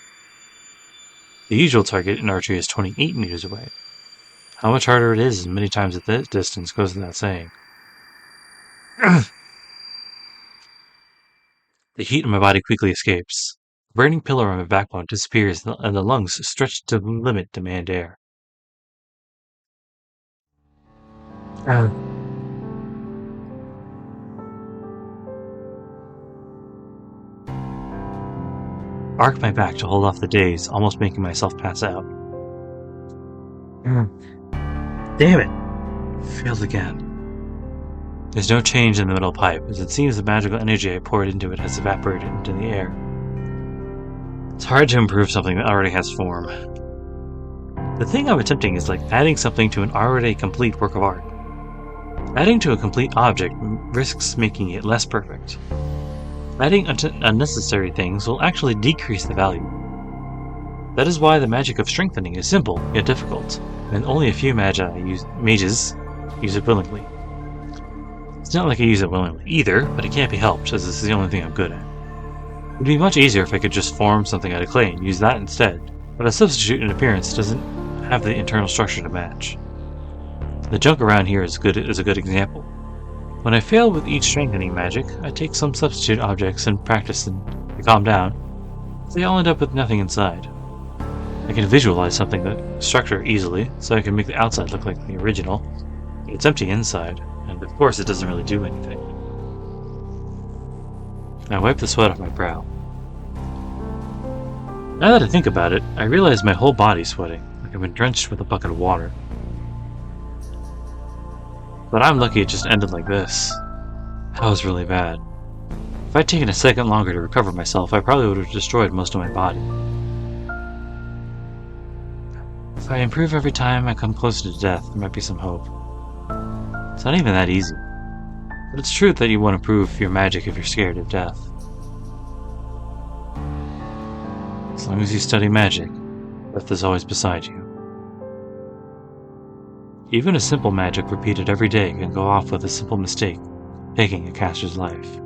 [SPEAKER 1] The usual target in archery is 28 meters away. How much harder it is many times at that distance goes without saying. The heat in my body quickly escapes. The burning pillar on my backbone disappears, and the lungs stretch to the limit demand air. Arc my back to hold off the daze, almost making myself pass out. Damn it! Failed again. There's no change in the metal pipe, as it seems the magical energy I poured into it has evaporated into the air. It's hard to improve something that already has form. The thing I'm attempting is like adding something to an already complete work of art. Adding to a complete object risks making it less perfect. Adding unnecessary things will actually decrease the value. That is why the magic of strengthening is simple, yet difficult, and only a few mages use it willingly. It's not like I use it willingly either, but it can't be helped, as this is the only thing I'm good at. It would be much easier if I could just form something out of clay and use that instead, but a substitute in appearance doesn't have the internal structure to match. The junk around here is a good example. When I fail with each strengthening magic, I take some substitute objects and practice them to calm down, so they all end up with nothing inside. I can visualize something that structure easily, so I can make the outside look like the original, but it's empty inside, and of course it doesn't really do anything. I wipe the sweat off my brow. Now that I think about it, I realize my whole body's sweating, like I've been drenched with a bucket of water. But I'm lucky it just ended like this. That was really bad. If I'd taken a second longer to recover myself, I probably would have destroyed most of my body. If I improve every time I come closer to death, there might be some hope. It's not even that easy. But it's true that you want to improve your magic if you're scared of death. As long as you study magic, death is always beside you. Even a simple magic repeated every day can go off with a simple mistake, taking a caster's life.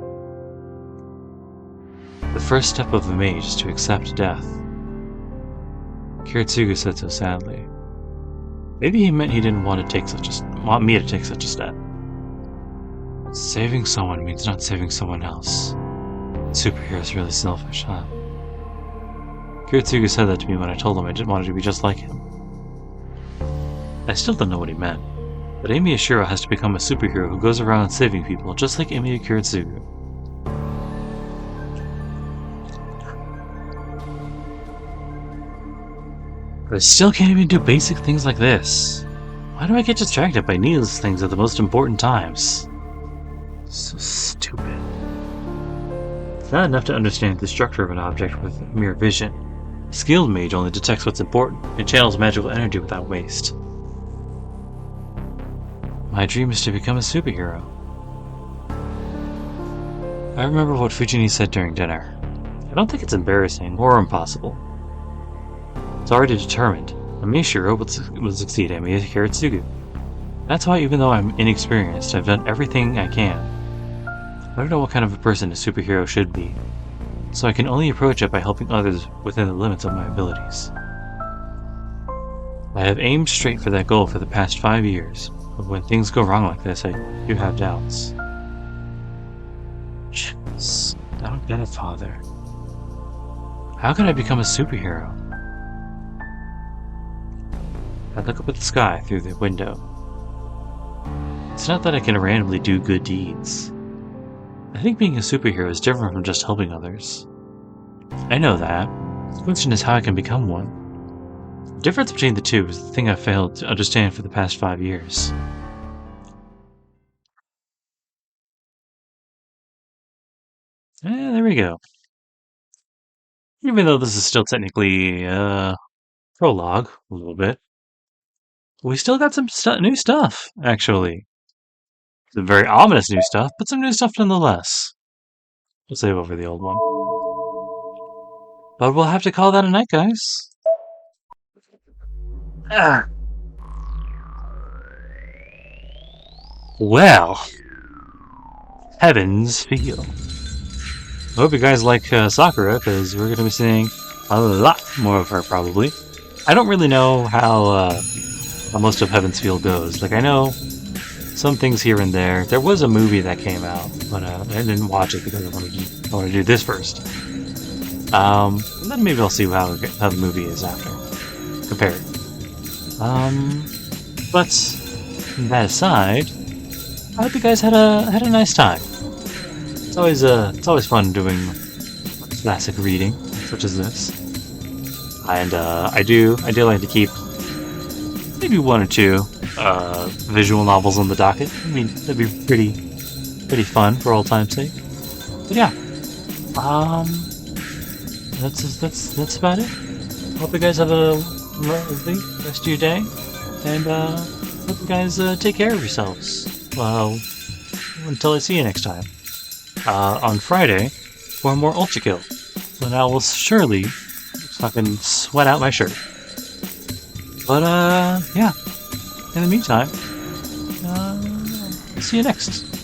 [SPEAKER 1] The first step of a mage is to accept death. Kiritsugu said so sadly. Maybe he meant he didn't want me to take such a step. Saving someone means not saving someone else. Superhero's really selfish, huh? Kiritsugu said that to me when I told him I didn't want to be just like him. I still don't know what he meant, but Amy Ashiro has to become a superhero who goes around saving people just like Amy Kiritsugu. But I still can't even do basic things like this. Why do I get distracted by needless things at the most important times? So stupid. It's not enough to understand the structure of an object with mere vision. A skilled mage only detects what's important and channels magical energy without waste. My dream is to become a superhero. I remember what Fujini said during dinner. I don't think it's embarrassing or impossible. It's already determined. Amy Ashiro will succeed Amy Kiritsugu. That's why even though I'm inexperienced, I've done everything I can. I don't know what kind of a person a superhero should be, so I can only approach it by helping others within the limits of my abilities. I have aimed straight for that goal for the past 5 years, but when things go wrong like this, I do have doubts. Jeez, I don't get it, Father. How can I become a superhero? I look up at the sky through the window. It's not that I can randomly do good deeds. I think being a superhero is different from just helping others. I know that. The question is how I can become one. The difference between the two is the thing I've failed to understand for the past 5 years. There we go. Even though this is still technically prologue, a little bit, we still got some new stuff, actually. Some very ominous new stuff, but some new stuff nonetheless. We'll save over the old one. But we'll have to call that a night, guys. Well, heavens feel. I hope you guys like Sakura, because we're going to be seeing a lot more of her, probably. I don't really know how most of Heaven's Feel goes. Like, I know some things here and there. There was a movie that came out, but I didn't watch it because I wanted to do this first. And then maybe I'll see how the movie is after. Compare it. But that aside, I hope you guys had a nice time. It's always fun doing classic reading such as this, and I do like to keep maybe 1 or 2 visual novels on the docket. I mean, that'd be pretty fun for old time's sake. But yeah, that's about it. Hope you guys have a lovely rest of your day, and hope you guys take care of yourselves. Well, until I see you next time. On Friday for more Ultrakill, when I will surely fucking sweat out my shirt. But yeah, in the meantime, see you next.